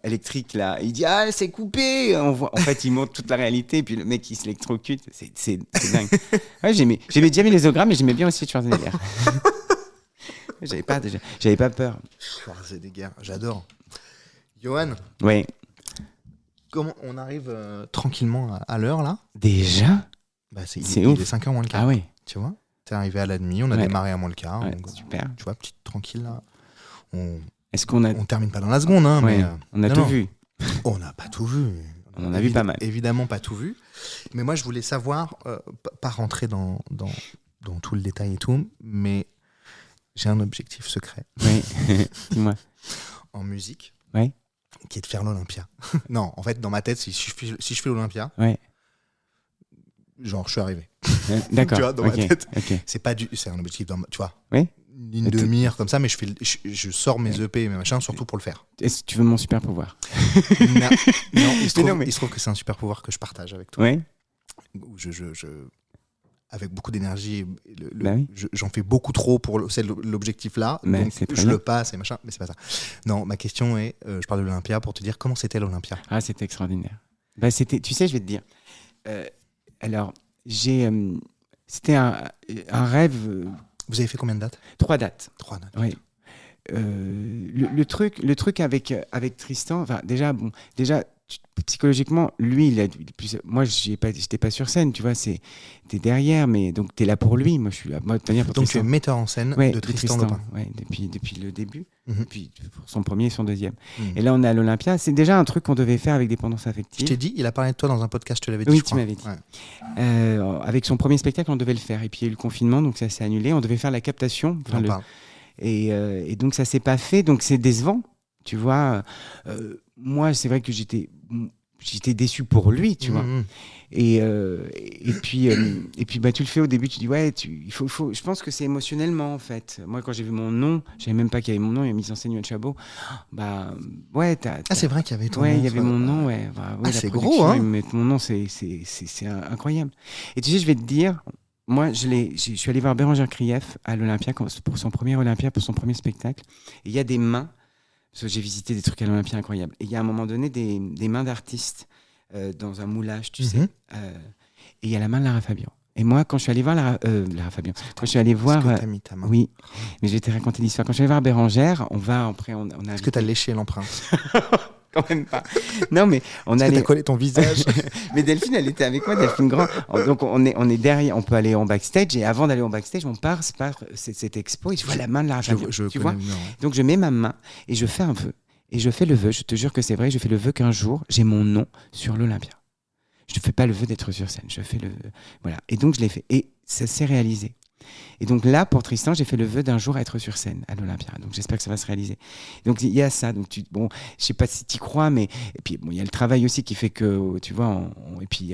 électrique, là. Il dit « Ah, c'est coupé !» En fait, il montre toute la réalité, et puis le mec, il s'électrocute. C'est dingue. Ouais, j'aimais déjà les hologrammes, mais j'aimais bien aussi Schwarzenegger. J'avais pas peur. Schwarzenegger, j'adore. Johan, Ouais. comment on arrive tranquillement à l'heure, là? Déjà? Bah, C'est il ouf. est 5h moins le quart. Ah ouais. Tu vois? T'es arrivé à la demi, on a Ouais. démarré à moins le quart. Ouais, Donc, super. tu vois, petite tranquille, là. On Est-ce qu'on a... termine pas dans la seconde, hein, Ouais, mais... on a non, tout non. vu. On n'a pas tout vu. On en a vu pas mal. Évidemment pas tout vu. Mais moi, je voulais savoir, pas rentrer dans tout le détail et tout, mais j'ai un objectif secret Oui. Dis-moi. en musique, Ouais. qui est de faire l'Olympia. Non, en fait, dans ma tête, si je fais l'Olympia, Ouais. genre, je suis arrivé. D'accord. Tu vois, dans ma Ok, tête. ok. C'est un objectif, tu vois. Oui. Une demi-heure comme ça, mais je sors mes EP et mes machins, surtout pour le faire. Est-ce que tu veux mon super pouvoir? Non, il se Mais trouve, non, il se trouve que c'est un super pouvoir que je partage avec toi. Ouais. Où avec beaucoup d'énergie, Bah oui. j'en fais beaucoup trop pour l'objectif là, Mais donc c'est très je bien. le passe et machin, mais c'est pas ça. Non, ma question est, je parle de l'Olympia pour te dire comment c'était l'Olympia. Ah, c'était extraordinaire. Bah, tu sais, je vais te dire. Alors, c'était un rêve. Vous avez fait combien de dates? 3 dates. 3 dates. Oui. Le truc avec Tristan, enfin déjà psychologiquement, lui, moi, j'étais pas sur scène, tu vois, t'es derrière, mais donc t'es là pour lui. Moi, je suis là, moi, de manière pour Donc tu Tristan. es metteur en scène Ouais, de Tristan Lopin. ouais, depuis le début, Mhm. depuis pour son premier et son deuxième. Mhm. Et là, on est à l'Olympia. C'est déjà un truc qu'on devait faire avec Dépendance Je affective. t'ai dit, il a parlé de toi dans un podcast, je te l'avais dit. Oui, je tu crois. m'avais dit. Ouais. Avec son premier spectacle, on devait le faire. Et puis il y a eu le confinement, donc ça s'est annulé. On devait faire la captation. On en parle. Et donc ça s'est pas fait, donc c'est décevant. Tu vois, moi, c'est vrai que j'étais déçu pour lui, tu vois. Et puis bah, tu le fais au début, tu dis ouais, il faut, je pense que c'est émotionnellement en fait. Moi, quand j'ai vu mon nom, je savais même pas qu'il y avait mon nom, il y a mise en scène Yoann Chabot. Bah ouais, c'est vrai qu'il y avait ton ouais, nom. il y avait mon nom, ouais. Bah, ouais, la c'est production, gros, hein. ils me mettent mon nom, c'est incroyable. Et tu sais, je vais te dire, moi, je suis allé voir Bérangère Krief à l'Olympia pour son premier Olympia, pour son premier spectacle. Et il y a des mains. Parce que j'ai visité des trucs à l'Olympia incroyables. Et il y a à un moment donné des mains d'artistes dans un moulage, tu sais. Et il y a la main de Lara Fabian. Et moi, quand je suis allé voir Lara Fabian, quand je suis allé voir... Est-ce que t'as mis ta main? Oui, mais je vais te raconter l'histoire. Quand je suis allé voir Bérangère, on a... Est-ce que t'as léché l'empreinte? Quand même pas. Non, mais on allait... Est-ce que t'as collé ton visage? Mais Delphine, elle était avec moi, Delphine Grand. Donc on est derrière, on peut aller en backstage. Et avant d'aller en backstage, on part cette expo et je vois la main de Lara Fabian. Tu vois? Donc je mets ma main et je fais un vœu. Et je fais le vœu, je te jure que c'est vrai, je fais le vœu qu'un jour, j'ai mon nom sur l'Olympia. Je ne fais pas le vœu d'être sur scène, je fais le... Voilà. Et donc je l'ai fait. Et ça s'est réalisé. Et donc là, pour Tristan, j'ai fait le vœu d'un jour être sur scène à l'Olympia. Donc j'espère que ça va se réaliser. Donc il y a ça. Donc bon, je sais pas si tu y crois, mais et puis bon, il y a le travail aussi qui fait que tu vois. Et puis il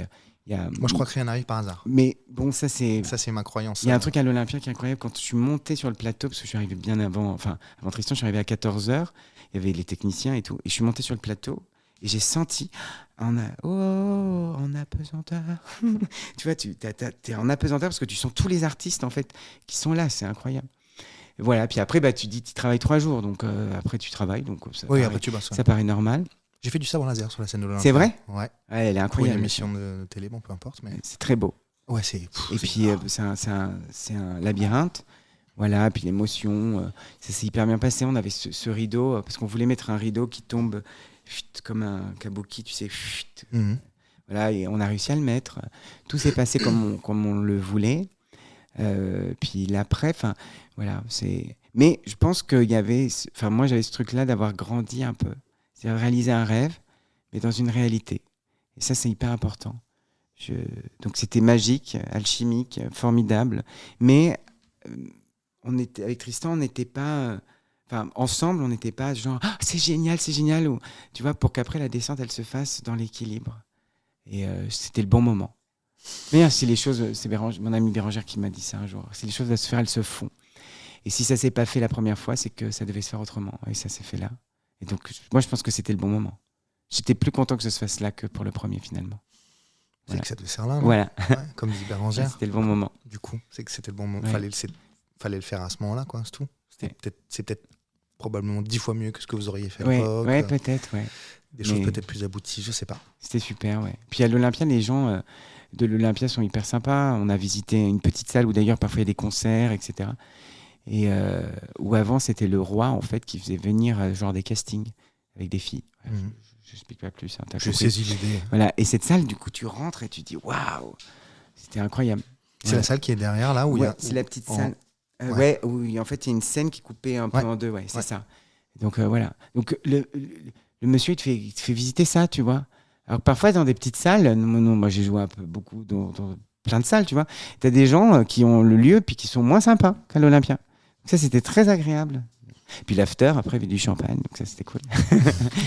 y a. Moi, je crois que rien n'arrive par hasard. Mais bon, ça c'est ma croyance. Il y a un truc à l'Olympia qui est incroyable. Quand je suis monté sur le plateau, parce que je suis arrivé bien avant Tristan, je suis arrivé à 14h. Il y avait les techniciens et tout. Et je suis monté sur le plateau. Et j'ai senti en apesanteur. Tu vois, t'es en apesanteur parce que tu sens tous les artistes en fait qui sont là, c'est incroyable. Et voilà, puis après, bah, tu dis tu travailles 3 jours, donc après tu travailles, donc ça paraît normal. J'ai fait du sabre laser sur la scène de l'Olympia. C'est vrai ? Ouais. Elle est incroyable. Pour une émission de télé, bon, peu importe. Mais... C'est très beau. Ouais, et puis c'est un labyrinthe. Voilà, puis l'émotion, ça s'est hyper bien passé. On avait ce rideau, parce qu'on voulait mettre un rideau qui tombe comme un kabuki, tu sais. Voilà, et on a réussi à le mettre. Tout s'est passé comme on le voulait. Puis l'après, voilà, c'est... Mais je pense qu'il y avait... moi, j'avais ce truc-là d'avoir grandi un peu. C'est-à-dire réaliser un rêve, mais dans une réalité. Et ça, c'est hyper important. Donc c'était magique, alchimique, formidable. Mais... avec Tristan, on n'était pas... ensemble, on n'était pas genre « c'est génial !» ou, tu vois, pour qu'après la descente, elle se fasse dans l'équilibre. Et c'était le bon moment. Mais si les choses... C'est mon ami Bérangère qui m'a dit ça un jour. Si les choses doivent se faire, elles se font. Et si ça ne s'est pas fait la première fois, c'est que ça devait se faire autrement. Et ça s'est fait là. Et donc, moi, je pense que c'était le bon moment. J'étais plus content que ça se fasse là que pour le premier, finalement. C'est que ça devait se faire là, non ? Voilà. Ouais, comme dit Bérangère. C'était le bon moment. Du coup, c'est que c'était le bon moment. Ouais. Fallait le faire à ce moment-là, quoi, c'est tout. C'est peut-être probablement 10 fois mieux que ce que vous auriez fait à ouais, l'époque. Ouais, peut-être, ouais. Des choses peut-être plus abouties, je sais pas. C'était super, ouais. Puis à l'Olympia, les gens de l'Olympia sont hyper sympas. On a visité une petite salle où d'ailleurs parfois il y a des concerts, etc. Et où avant c'était le roi en fait qui faisait venir genre des castings avec des filles. Je n'explique pas plus. Hein, je saisis l'idée. Voilà. Et cette salle, du coup, tu rentres et tu dis waouh, c'était incroyable. C'est la salle qui est derrière là où il y a. C'est la petite salle. Où en fait il y a une scène qui est coupée un peu en deux. Ouais, c'est ça. Donc voilà. Donc le monsieur il te fait visiter ça, tu vois. Alors parfois dans des petites salles, moi j'ai joué un peu beaucoup dans plein de salles, tu vois. T'as des gens qui ont le lieu puis qui sont moins sympas qu'à l'Olympia. Donc ça c'était très agréable. Puis l'after après il y avait du champagne, donc ça c'était cool.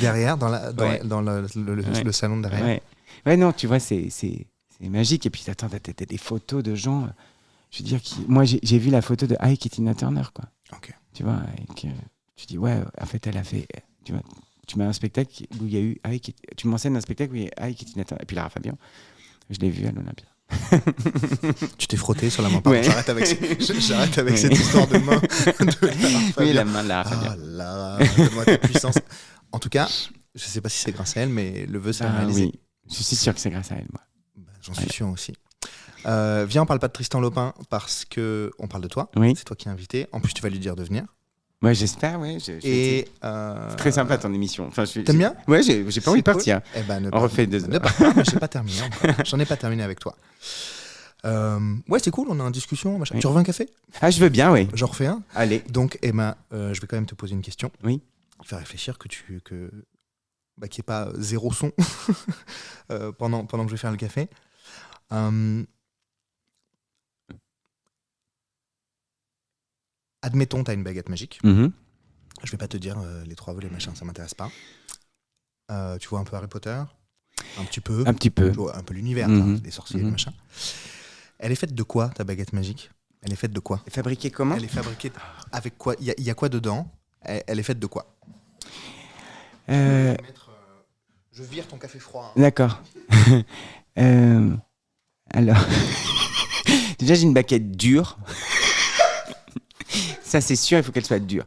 Derrière dans le salon de derrière. Ouais non, tu vois c'est magique. Et puis attends, t'as des photos de gens. Je veux dire, moi j'ai vu la photo de Ike et Tina Turner, quoi. Okay. Tu vois, tu dis ouais, en fait elle a fait, tu vois, tu mets un spectacle où il y a eu Ike, tu m'enseignes un spectacle où il y a Ike et Tina Turner, et puis Lara Fabian, je l'ai vu à l'Olympia. Tu t'es frotté sur la main. J'arrête avec cette histoire de main. Oui, la main de Lara Fabian. Ah là, donne-moi ta puissance. En tout cas, je sais pas si c'est grâce à elle, mais le vœu s'est réalisé. Oui, je suis sûr que c'est grâce à elle, moi. J'en suis sûr aussi. Viens, on parle pas de Tristan Lopin parce que on parle de toi. Oui. C'est toi qui es invité. En plus, tu vas lui dire de venir. Ouais, j'espère, ouais. C'est très sympa ton émission. T'aimes bien ? Ouais, j'ai pas envie de partir. Eh ben, on refait 2 heures. Ne pars pas, mais j'ai pas terminé encore. J'en ai pas terminé avec toi. Ouais, c'est cool, on est en discussion. Oui. Tu reviens un café ? Ah, je veux bien, oui. J'en refais un. Allez. Donc, Emma, je vais quand même te poser une question. Oui. Il faut réfléchir qu'il n'y ait pas zéro son pendant que je vais faire le café. Admettons, tu as une baguette magique. Je vais pas te dire les 3 volets, machin, ça m'intéresse pas. Tu vois un peu Harry Potter? Un petit peu. Un petit peu. Tu vois un peu l'univers, des sorciers, machin. Elle est faite de quoi, ta baguette magique? Elle est faite de quoi? Fabriqué comment? Elle est fabriquée avec quoi? Il y a quoi dedans? Elle est faite de quoi? Je vire ton café froid. Hein. D'accord. Alors, déjà j'ai une baguette dure. Ça c'est sûr, il faut qu'elle soit dure.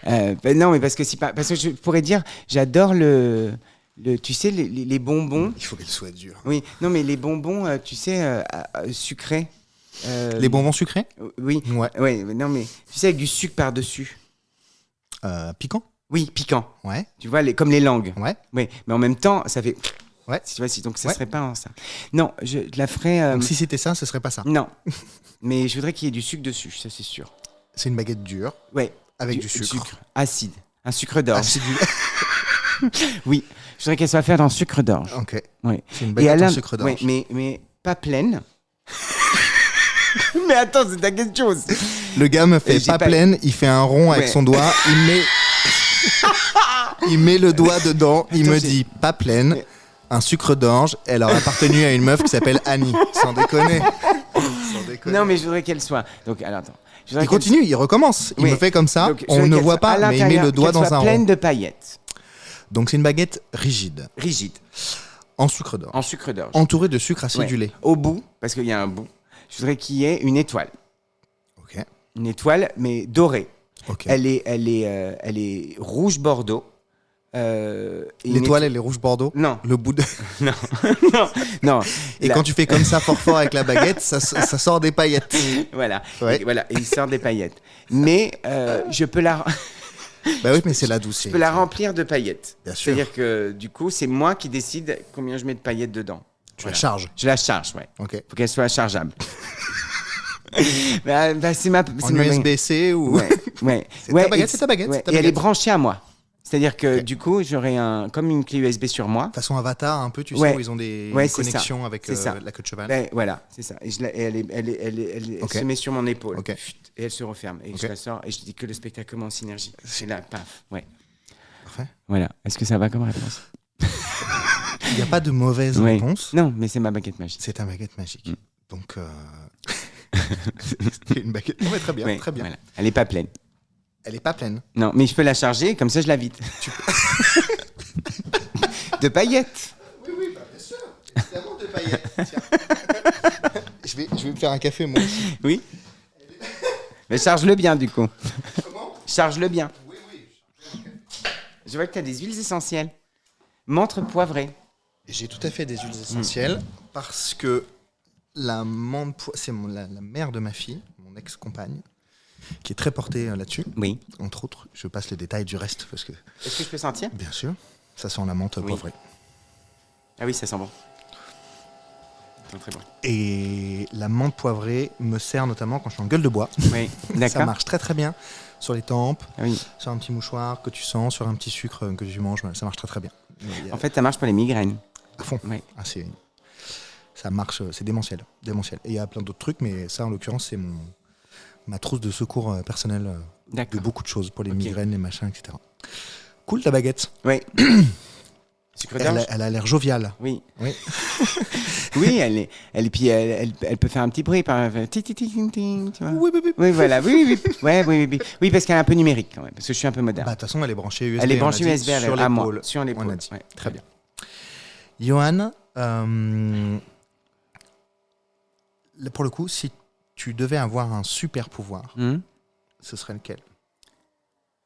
Non, mais parce que je pourrais dire, j'adore tu sais, les bonbons. Il faut qu'elle soit dure. Oui, non, mais les bonbons, tu sais, sucrés. Les bonbons sucrés? Oui. Ouais. Non, mais tu sais, avec du sucre par-dessus. Piquant? Oui, piquant. Ouais. Tu vois, comme les langues. Ouais. Oui, mais en même temps, ça fait. Ouais. Tu vois, donc ça serait pas ça. Non, je la ferais. Donc si c'était ça, ce serait pas ça. Non. Mais je voudrais qu'il y ait du sucre dessus, ça c'est sûr. C'est une baguette dure. Ouais. Avec du sucre. Acide. Un sucre d'orge. Acidulé. Oui. Je voudrais qu'elle soit faite en sucre d'orge. Ok. Oui. C'est une baguette en sucre d'orge. Oui, mais pas pleine. Mais attends, c'est ta question. Le gars me fait pas pleine, il fait un rond avec son doigt, il met le doigt dedans, il me dit pas pleine, un sucre d'orge, elle aurait appartenu à une meuf qui s'appelle Annie. Sans déconner. Non, mais je voudrais qu'elle soit. Donc, alors attends. Il continue, il recommence. Il me fait comme ça, donc, on ne voit pas, mais il met le doigt dans un rond. Pleine de paillettes. Donc c'est une baguette rigide. Rigide. En sucre d'orge. En sucre d'orge. Entourée de sucre acidulé. Ouais. Au bout, parce qu'il y a un bout, je voudrais qu'il y ait une étoile. Ok. Une étoile, mais dorée. Ok. Elle est rouge bordeaux. L'étoile, elle est rouge bordeaux. Non. Le bout de. non. Et quand tu fais comme ça fort avec la baguette, ça sort des paillettes. Voilà. Ouais. Et il sort des paillettes. Mais je peux la. Bah oui, mais c'est la douce. Je peux la remplir de paillettes. Bien sûr. C'est-à-dire que du coup, c'est moi qui décide combien je mets de paillettes dedans. Tu la charges. Je la charge, ouais. Ok. Faut qu'elle soit chargeable. C'est ma USB-C ou. Ouais. C'est ta baguette. Ouais. Et elle est branchée à moi. C'est-à-dire que du coup, j'aurai comme une clé USB sur moi. Façon Avatar, un peu, tu sais, où ils ont des connexions avec la queue de cheval. Voilà, c'est ça. Et elle se met sur mon épaule. Okay. Et elle se referme. Et je la sors et je dis que le spectacle commence synergie. C'est là, paf. Ouais. Parfait. Voilà. Est-ce que ça va comme réponse? Il n'y a pas de mauvaise réponse. Non, mais c'est ma baguette magique. C'est ta baguette magique. Donc, c'est une baguette. Ouais, très bien, très bien. Voilà. Elle n'est pas pleine. Elle n'est pas pleine. Non, mais je peux la charger, comme ça je la vide. De paillettes. Oui, bien sûr. Évidemment de paillettes. Tiens. je vais me faire un café, moi aussi. Oui. Mais charge-le bien, du coup. Comment? Charge-le bien. Oui. Je vois que tu as des huiles essentielles. Menthe poivrée. J'ai tout à fait des huiles essentielles parce que c'est la mère de ma fille, mon ex-compagne, qui est très portée là-dessus. Oui. Entre autres, je passe les détails du reste parce que. Est-ce que je peux sentir? Bien sûr. Ça sent la menthe poivrée. Ah oui, ça sent bon. Très bon. Et la menthe poivrée me sert notamment quand je suis en gueule de bois. Oui, d'accord. Ça marche très très bien sur les tempes, oui. Sur un petit mouchoir que tu sens, sur un petit sucre que tu manges. Ça marche très très bien. En fait, ça marche pour les migraines. À fond. Oui. Ah, ça marche, c'est démentiel. Et il y a plein d'autres trucs, mais ça en l'occurrence, c'est ma trousse de secours personnelle de beaucoup de choses pour les migraines, les machins, etc. Cool ta baguette. Oui. Sucre d'orge. Elle a l'air joviale. Oui. Oui, elle peut faire un petit bruit par tu vois. Oui, voilà. Oui. Oui, parce qu'elle est un peu numérique quand même, parce que je suis un peu moderne. De toute façon, elle est branchée USB. Elle est branchée USB sur l'épaule. Sur l'épaule. On a dit. Ouais. Très bien. Johan, pour le coup, si tu devais avoir un super pouvoir, ce serait lequel?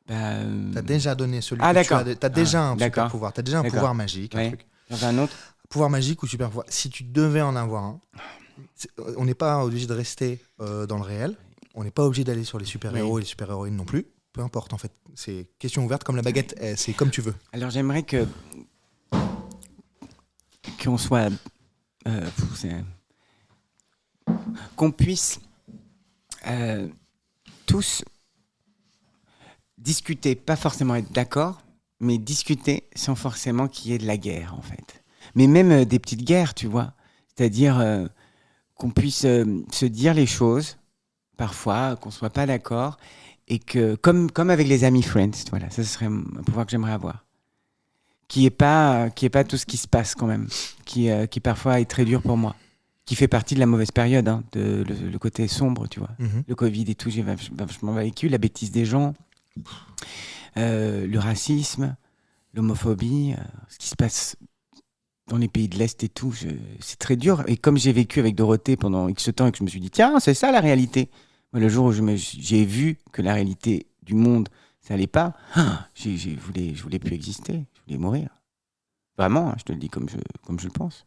T'as déjà donné celui que tu as. T'as déjà un super pouvoir. T'as déjà un pouvoir magique. Un truc. J'en ai un autre. Pouvoir magique ou super pouvoir. Si tu devais en avoir un, on n'est pas obligé de rester dans le réel. On n'est pas obligé d'aller sur les super-héros et les super-héroïnes non plus. Peu importe en fait. C'est question ouverte comme la baguette. C'est comme tu veux. Alors j'aimerais qu'on soit qu'on puisse tous discuter, pas forcément être d'accord, mais discuter sans forcément qu'il y ait de la guerre, en fait. Mais même des petites guerres, tu vois. C'est-à-dire qu'on puisse se dire les choses, parfois, qu'on ne soit pas d'accord, et que comme avec les amis Friends, voilà, ça serait un pouvoir que j'aimerais avoir. Qui est pas tout ce qui se passe quand même, qui parfois est très dur pour moi, qui fait partie de la mauvaise période, hein, le côté sombre, tu vois. Le Covid et tout, j'ai vachement vécu, la bêtise des gens, le racisme, l'homophobie, ce qui se passe dans les pays de l'Est et tout, c'est très dur. Et comme j'ai vécu avec Dorothée pendant X temps et que je me suis dit, tiens, c'est ça la réalité. Moi, le jour où j'ai vu que la réalité du monde, ça allait pas, je voulais plus exister, je voulais mourir. Vraiment, hein, je te le dis comme je le pense.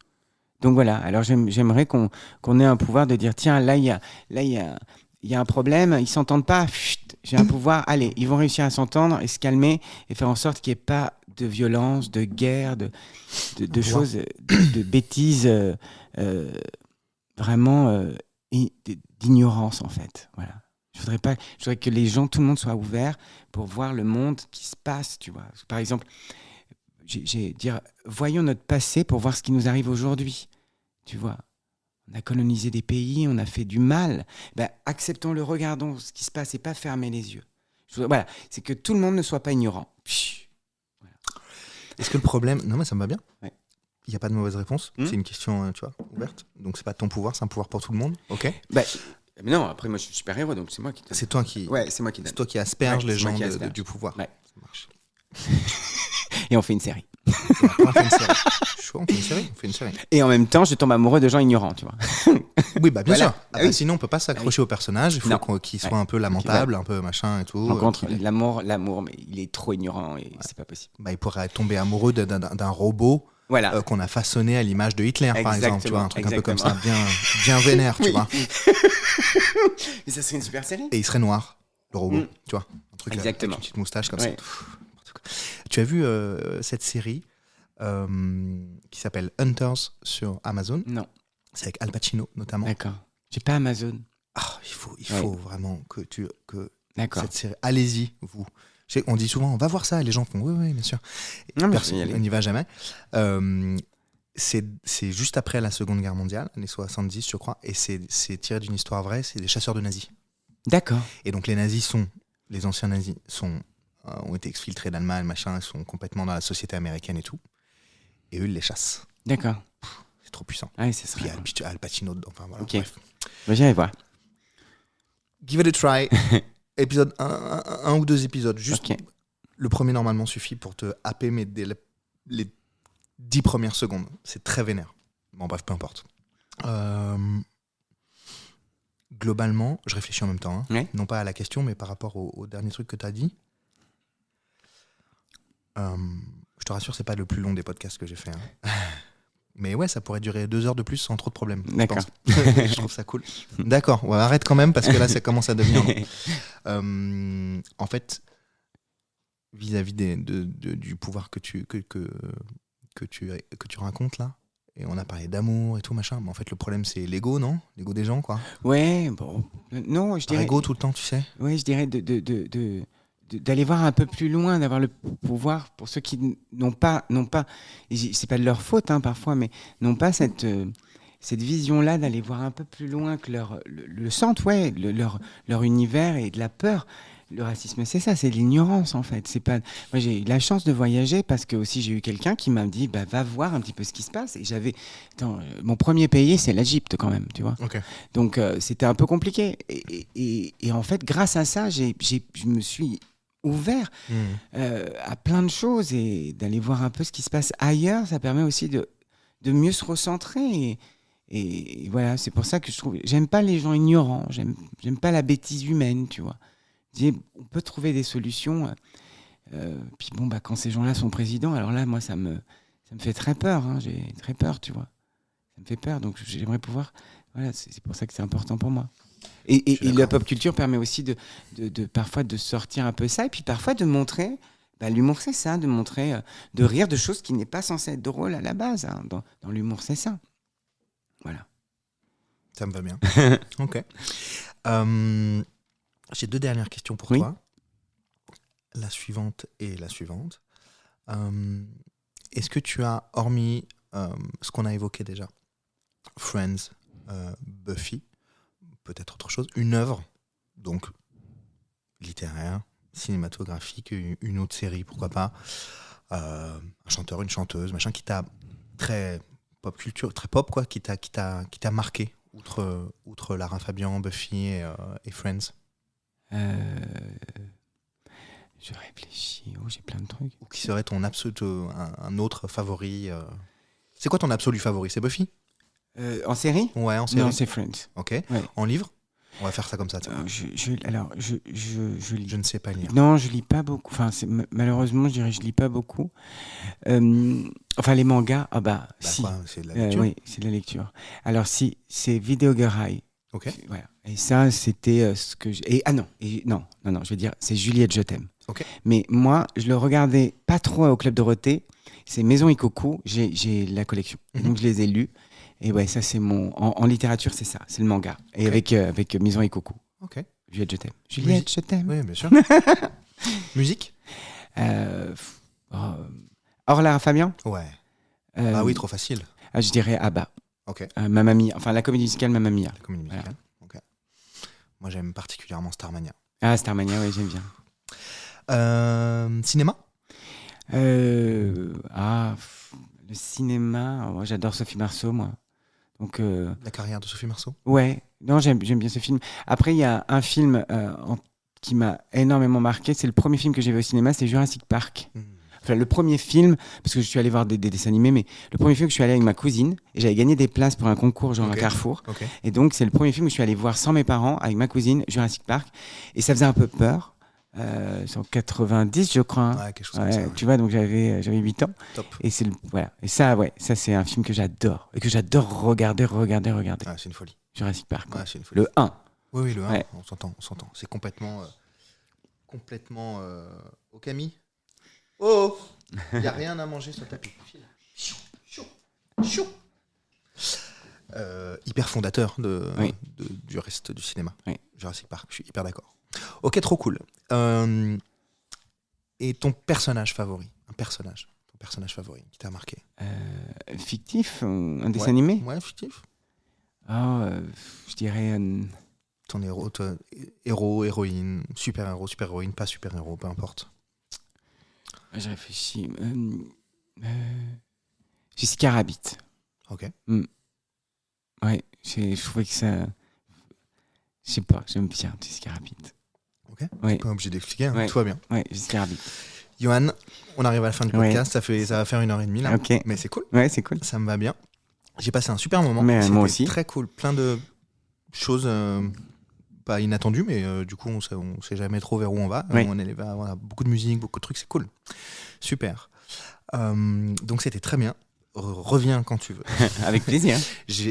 Donc voilà, alors j'aimerais qu'on ait un pouvoir de dire, tiens, là, il y a un problème, ils s'entendent pas, chut, j'ai un pouvoir, allez, ils vont réussir à s'entendre et se calmer et faire en sorte qu'il n'y ait pas de violence, de guerre, de choses, de bêtises, vraiment d'ignorance en fait. Voilà. Je voudrais que les gens, tout le monde soit ouvert pour voir le monde qui se passe, tu vois. Par exemple, voyons notre passé pour voir ce qui nous arrive aujourd'hui, tu vois. On a colonisé des pays, on a fait du mal. Ben, acceptons-le, regardons ce qui se passe et pas fermer les yeux. Voilà, c'est que tout le monde ne soit pas ignorant. Voilà. Est-ce que le problème... Non mais ça me va bien. Ouais. Il n'y a pas de mauvaise réponse. C'est une question, tu vois, ouverte. Donc c'est pas ton pouvoir, c'est un pouvoir pour tout le monde. Ok. Bah, mais non, après moi je suis super-héros, donc c'est moi qui... C'est toi qui... Ouais, c'est moi qui donne. C'est toi qui asperge les gens du pouvoir. Ouais. Ça marche. Et on fait une série. Et après, on fait une série. Chaud, on fait une série. Et en même temps, je tombe amoureux de gens ignorants, tu vois. Oui, bah bien Voilà. sûr. Ah bah, sinon, on peut pas s'accrocher au personnage. Il faut qu'il soit un peu lamentable, un peu machin et tout. Rencontre l'amour, mais il est trop ignorant et c'est pas possible. Bah, il pourrait tomber amoureux d'un robot voilà. Qu'on a façonné à l'image de Hitler, par exemple. Tu vois, un truc un peu comme ça, Exactement. bien vénère, tu Oui. vois. Mais ça serait une super série. Et il serait noir, le robot, tu vois. Un truc avec Exactement. une petite moustache comme Ouais. ça. Tu as vu cette série qui s'appelle Hunters sur Amazon? Non. C'est avec Al Pacino notamment. D'accord. J'ai pas Amazon. Ah, il faut vraiment que D'accord. cette série. Allez-y, vous. On dit souvent, on va voir ça, et les gens font oui, bien sûr. Non, mais Personne, on n'y va jamais. C'est juste après la Seconde Guerre mondiale, années 70, je crois, et c'est tiré d'une histoire vraie. C'est des chasseurs de nazis. D'accord. Et donc les anciens nazis ont été exfiltrés d'Allemagne, machin, ils sont complètement dans la société américaine et tout. Et eux, ils les chassent. D'accord. C'est trop puissant. Ouais, c'est ça. Puis il y a Al Pacino dedans. Enfin, voilà, Ok. bref. Bah, j'irai voir. Give it a try. Épisode 1 ou 2 épisodes. Juste le premier, normalement, suffit pour te happer, mais dès les 10 premières secondes. C'est très vénère. Bon, bref, peu importe. Globalement, je réfléchis en même temps. Hein. Non pas à la question, mais par rapport au dernier truc que tu as dit. Je te rassure, c'est pas le plus long des podcasts que j'ai fait. Hein. Mais ouais, ça pourrait durer 2 heures de plus sans trop de problèmes. D'accord. Je trouve ça cool. D'accord, ouais, arrête quand même parce que là, ça commence à devenir long. En fait, vis-à-vis du pouvoir que tu racontes là, et on a parlé d'amour et tout machin, mais en fait, le problème, c'est l'ego, non? L'ego des gens, quoi. Ouais, bon. Non, je dirais. L'ego tout le temps, tu sais. Ouais, je dirais d'aller voir un peu plus loin, d'avoir le pouvoir pour ceux qui n'ont pas, et c'est pas de leur faute hein, parfois, mais n'ont pas cette vision-là d'aller voir un peu plus loin que le centre, ouais, leur univers et de la peur. Le racisme, c'est ça, c'est l'ignorance en fait. C'est pas. Moi, j'ai eu la chance de voyager parce que aussi j'ai eu quelqu'un qui m'a dit, bah, va voir un petit peu ce qui se passe. Et mon premier pays, c'est l'Égypte quand même, tu vois. Okay. Donc c'était un peu compliqué. Et en fait, grâce à ça, je me suis ouvert à plein de choses et d'aller voir un peu ce qui se passe ailleurs, ça permet aussi de mieux se recentrer et voilà, c'est pour ça que j'aime pas les gens ignorants, j'aime pas la bêtise humaine, tu vois. On peut trouver des solutions puis bon, bah, quand ces gens-là sont présidents, alors là, moi, ça me fait très peur, hein, j'ai très peur, tu vois. Ça me fait peur, donc j'aimerais pouvoir... Voilà, c'est pour ça que c'est important pour moi. Et la pop culture permet aussi de parfois de sortir un peu ça, et puis parfois de montrer, bah, l'humour c'est ça, de montrer, de rire de choses qui n'est pas censé être drôle à la base. Hein. Dans l'humour c'est ça. Voilà. Ça me va bien. Ok. J'ai 2 dernières questions pour toi. La suivante et la suivante. Est-ce que tu as, hormis ce qu'on a évoqué déjà, Friends, Buffy, peut-être autre chose, une œuvre, donc littéraire, cinématographique, une autre série, pourquoi pas, un chanteur, une chanteuse, machin, qui t'a très pop culture, très pop, quoi, qui t'a marqué, outre Lara Fabian, Buffy et Friends. Je réfléchis. Oh, j'ai plein de trucs. Ou qui serait ton un autre favori C'est quoi ton absolu favori? C'est Buffy? En série? Ouais, en série. Non, c'est Friends. Ok. Ouais. En livre? On va faire ça comme ça. Je lis. Je ne sais pas lire. Non, je lis pas beaucoup. Enfin, malheureusement, je dirais, je lis pas beaucoup. Enfin, les mangas, si. Quoi, c'est de la lecture. Oui, c'est de la lecture. Alors, si, c'est Video Girl High. Ok. Voilà. Et ça, c'était ce que non, je veux dire, c'est Juliette, je t'aime. Ok. Mais moi, je le regardais pas trop au Club Dorothée. C'est Maison Ikkoku, j'ai la collection. Donc, je les ai lus. Et ouais, ça, c'est mon. En littérature, c'est ça, c'est le manga. Et avec Maison Ikkoku. Ok. Juliette, je t'aime. Juliette, je t'aime. Oui, bien sûr. Musique? Lara Fabian? Ouais. Ah oui, trop facile. Je dirais ABBA. Ok. Mamma Mia. Enfin, la comédie musicale Mamma Mia. La comédie musicale. Ok. Moi, j'aime particulièrement Starmania. Ah, Starmania, oui, j'aime bien. Cinéma? Le cinéma, j'adore Sophie Marceau, moi. Donc, La carrière de Sophie Marceau? Ouais, non, j'aime bien ce film. Après, il y a un film qui m'a énormément marqué. C'est le premier film que j'ai vu au cinéma, c'est Jurassic Park. Enfin, le premier film, parce que je suis allé voir des dessins animés, mais le premier film que je suis allé avec ma cousine, et j'avais gagné des places pour un concours genre à Carrefour. Okay. Et donc, c'est le premier film que je suis allé voir sans mes parents, avec ma cousine, Jurassic Park. Et ça faisait un peu peur. C'est en 90, je crois. Ouais, quelque chose comme ça. Ouais. Tu vois, donc j'avais 8 ans. Top. Et voilà. Et ça, c'est un film que j'adore. Et que j'adore regarder. Ah, c'est une folie. Jurassic Park. Ouais, c'est une folie. Le 1. Oui, le 1. Ouais. On s'entend. C'est complètement. Au Camille. Oh! Il n'y a rien à manger sur le tapis. Hyper fondateur du reste du cinéma. Oui. Jurassic Park, je suis hyper d'accord. Ok, trop cool. Et ton personnage favori? Ton personnage favori qui t'a marqué? Fictif? Un dessin animé? Ouais, fictif. Je dirais... Ton héros, héroïne, super-héros, super-héroïne, pas super-héros, peu importe. Je réfléchis. Jessica Rabbit. Ok. Ouais, je trouvais que ça... Je sais pas, j'aime bien Jessica Rabbit. Ok. Ouais. Pas obligé d'expliquer, Ouais. tout va bien. Ouais, Jessica Rabbit. Johan, on arrive à la fin du podcast, ça va faire 1h30 là. Ok. Mais c'est cool. Ouais, c'est cool. Ça me va bien. J'ai passé un super moment. Mais C'était moi aussi. Très cool. Plein de choses pas inattendues, mais du coup, on sait jamais trop vers où on va. Oui. On est voilà, beaucoup de musique, beaucoup de trucs, c'est cool. Super. Donc c'était très bien. Reviens quand tu veux. Avec plaisir. Je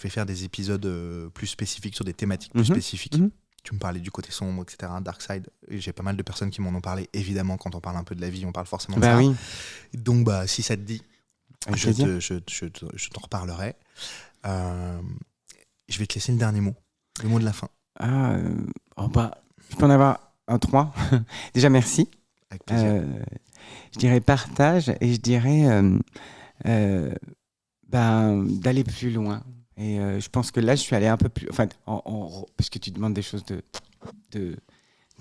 vais faire des épisodes plus spécifiques sur des thématiques plus spécifiques. Tu me parlais du côté sombre, etc., Dark Side. Et j'ai pas mal de personnes qui m'en ont parlé. Évidemment, quand on parle un peu de la vie, on parle forcément de ça. Oui. Donc, si ça te dit, je t'en reparlerai. Je vais te laisser le dernier mot, le mot de la fin. Je peux en avoir un 3. Déjà, merci. Avec plaisir. Je dirais partage et je dirais d'aller plus loin. Et je pense que là, je suis allé un peu plus... Enfin, parce que tu demandes des choses de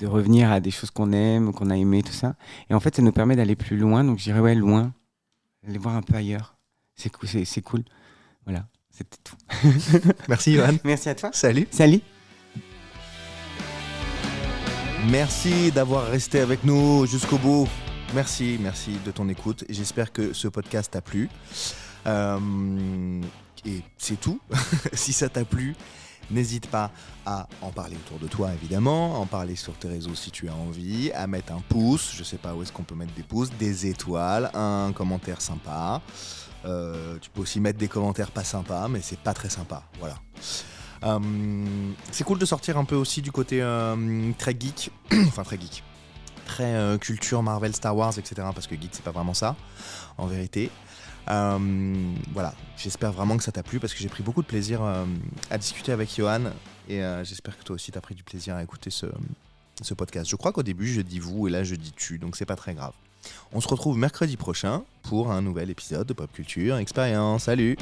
revenir à des choses qu'on aime, qu'on a aimé, tout ça. Et en fait, ça nous permet d'aller plus loin. Donc, je dirais, loin. Aller voir un peu ailleurs. C'est cool. Voilà, c'était tout. Merci, Johan. Merci à toi. Salut. Salut. Merci d'avoir resté avec nous jusqu'au bout. Merci de ton écoute. J'espère que ce podcast t'a plu. Et c'est tout. Si ça t'a plu, n'hésite pas à en parler autour de toi, évidemment, en parler sur tes réseaux si tu as envie, à mettre un pouce, je sais pas où est-ce qu'on peut mettre des pouces, des étoiles, un commentaire sympa. Tu peux aussi mettre des commentaires pas sympas, mais c'est pas très sympa. Voilà. C'est cool de sortir un peu aussi du côté très geek, enfin très geek, très culture Marvel, Star Wars, etc. Parce que geek c'est pas vraiment ça, en vérité. Voilà, j'espère vraiment que ça t'a plu parce que j'ai pris beaucoup de plaisir à discuter avec Johan et j'espère que toi aussi t'as pris du plaisir à écouter ce podcast. Je crois qu'au début je dis vous et là je dis tu, donc c'est pas très grave. On se retrouve mercredi prochain pour un nouvel épisode de Pop Culture Expérience. Salut!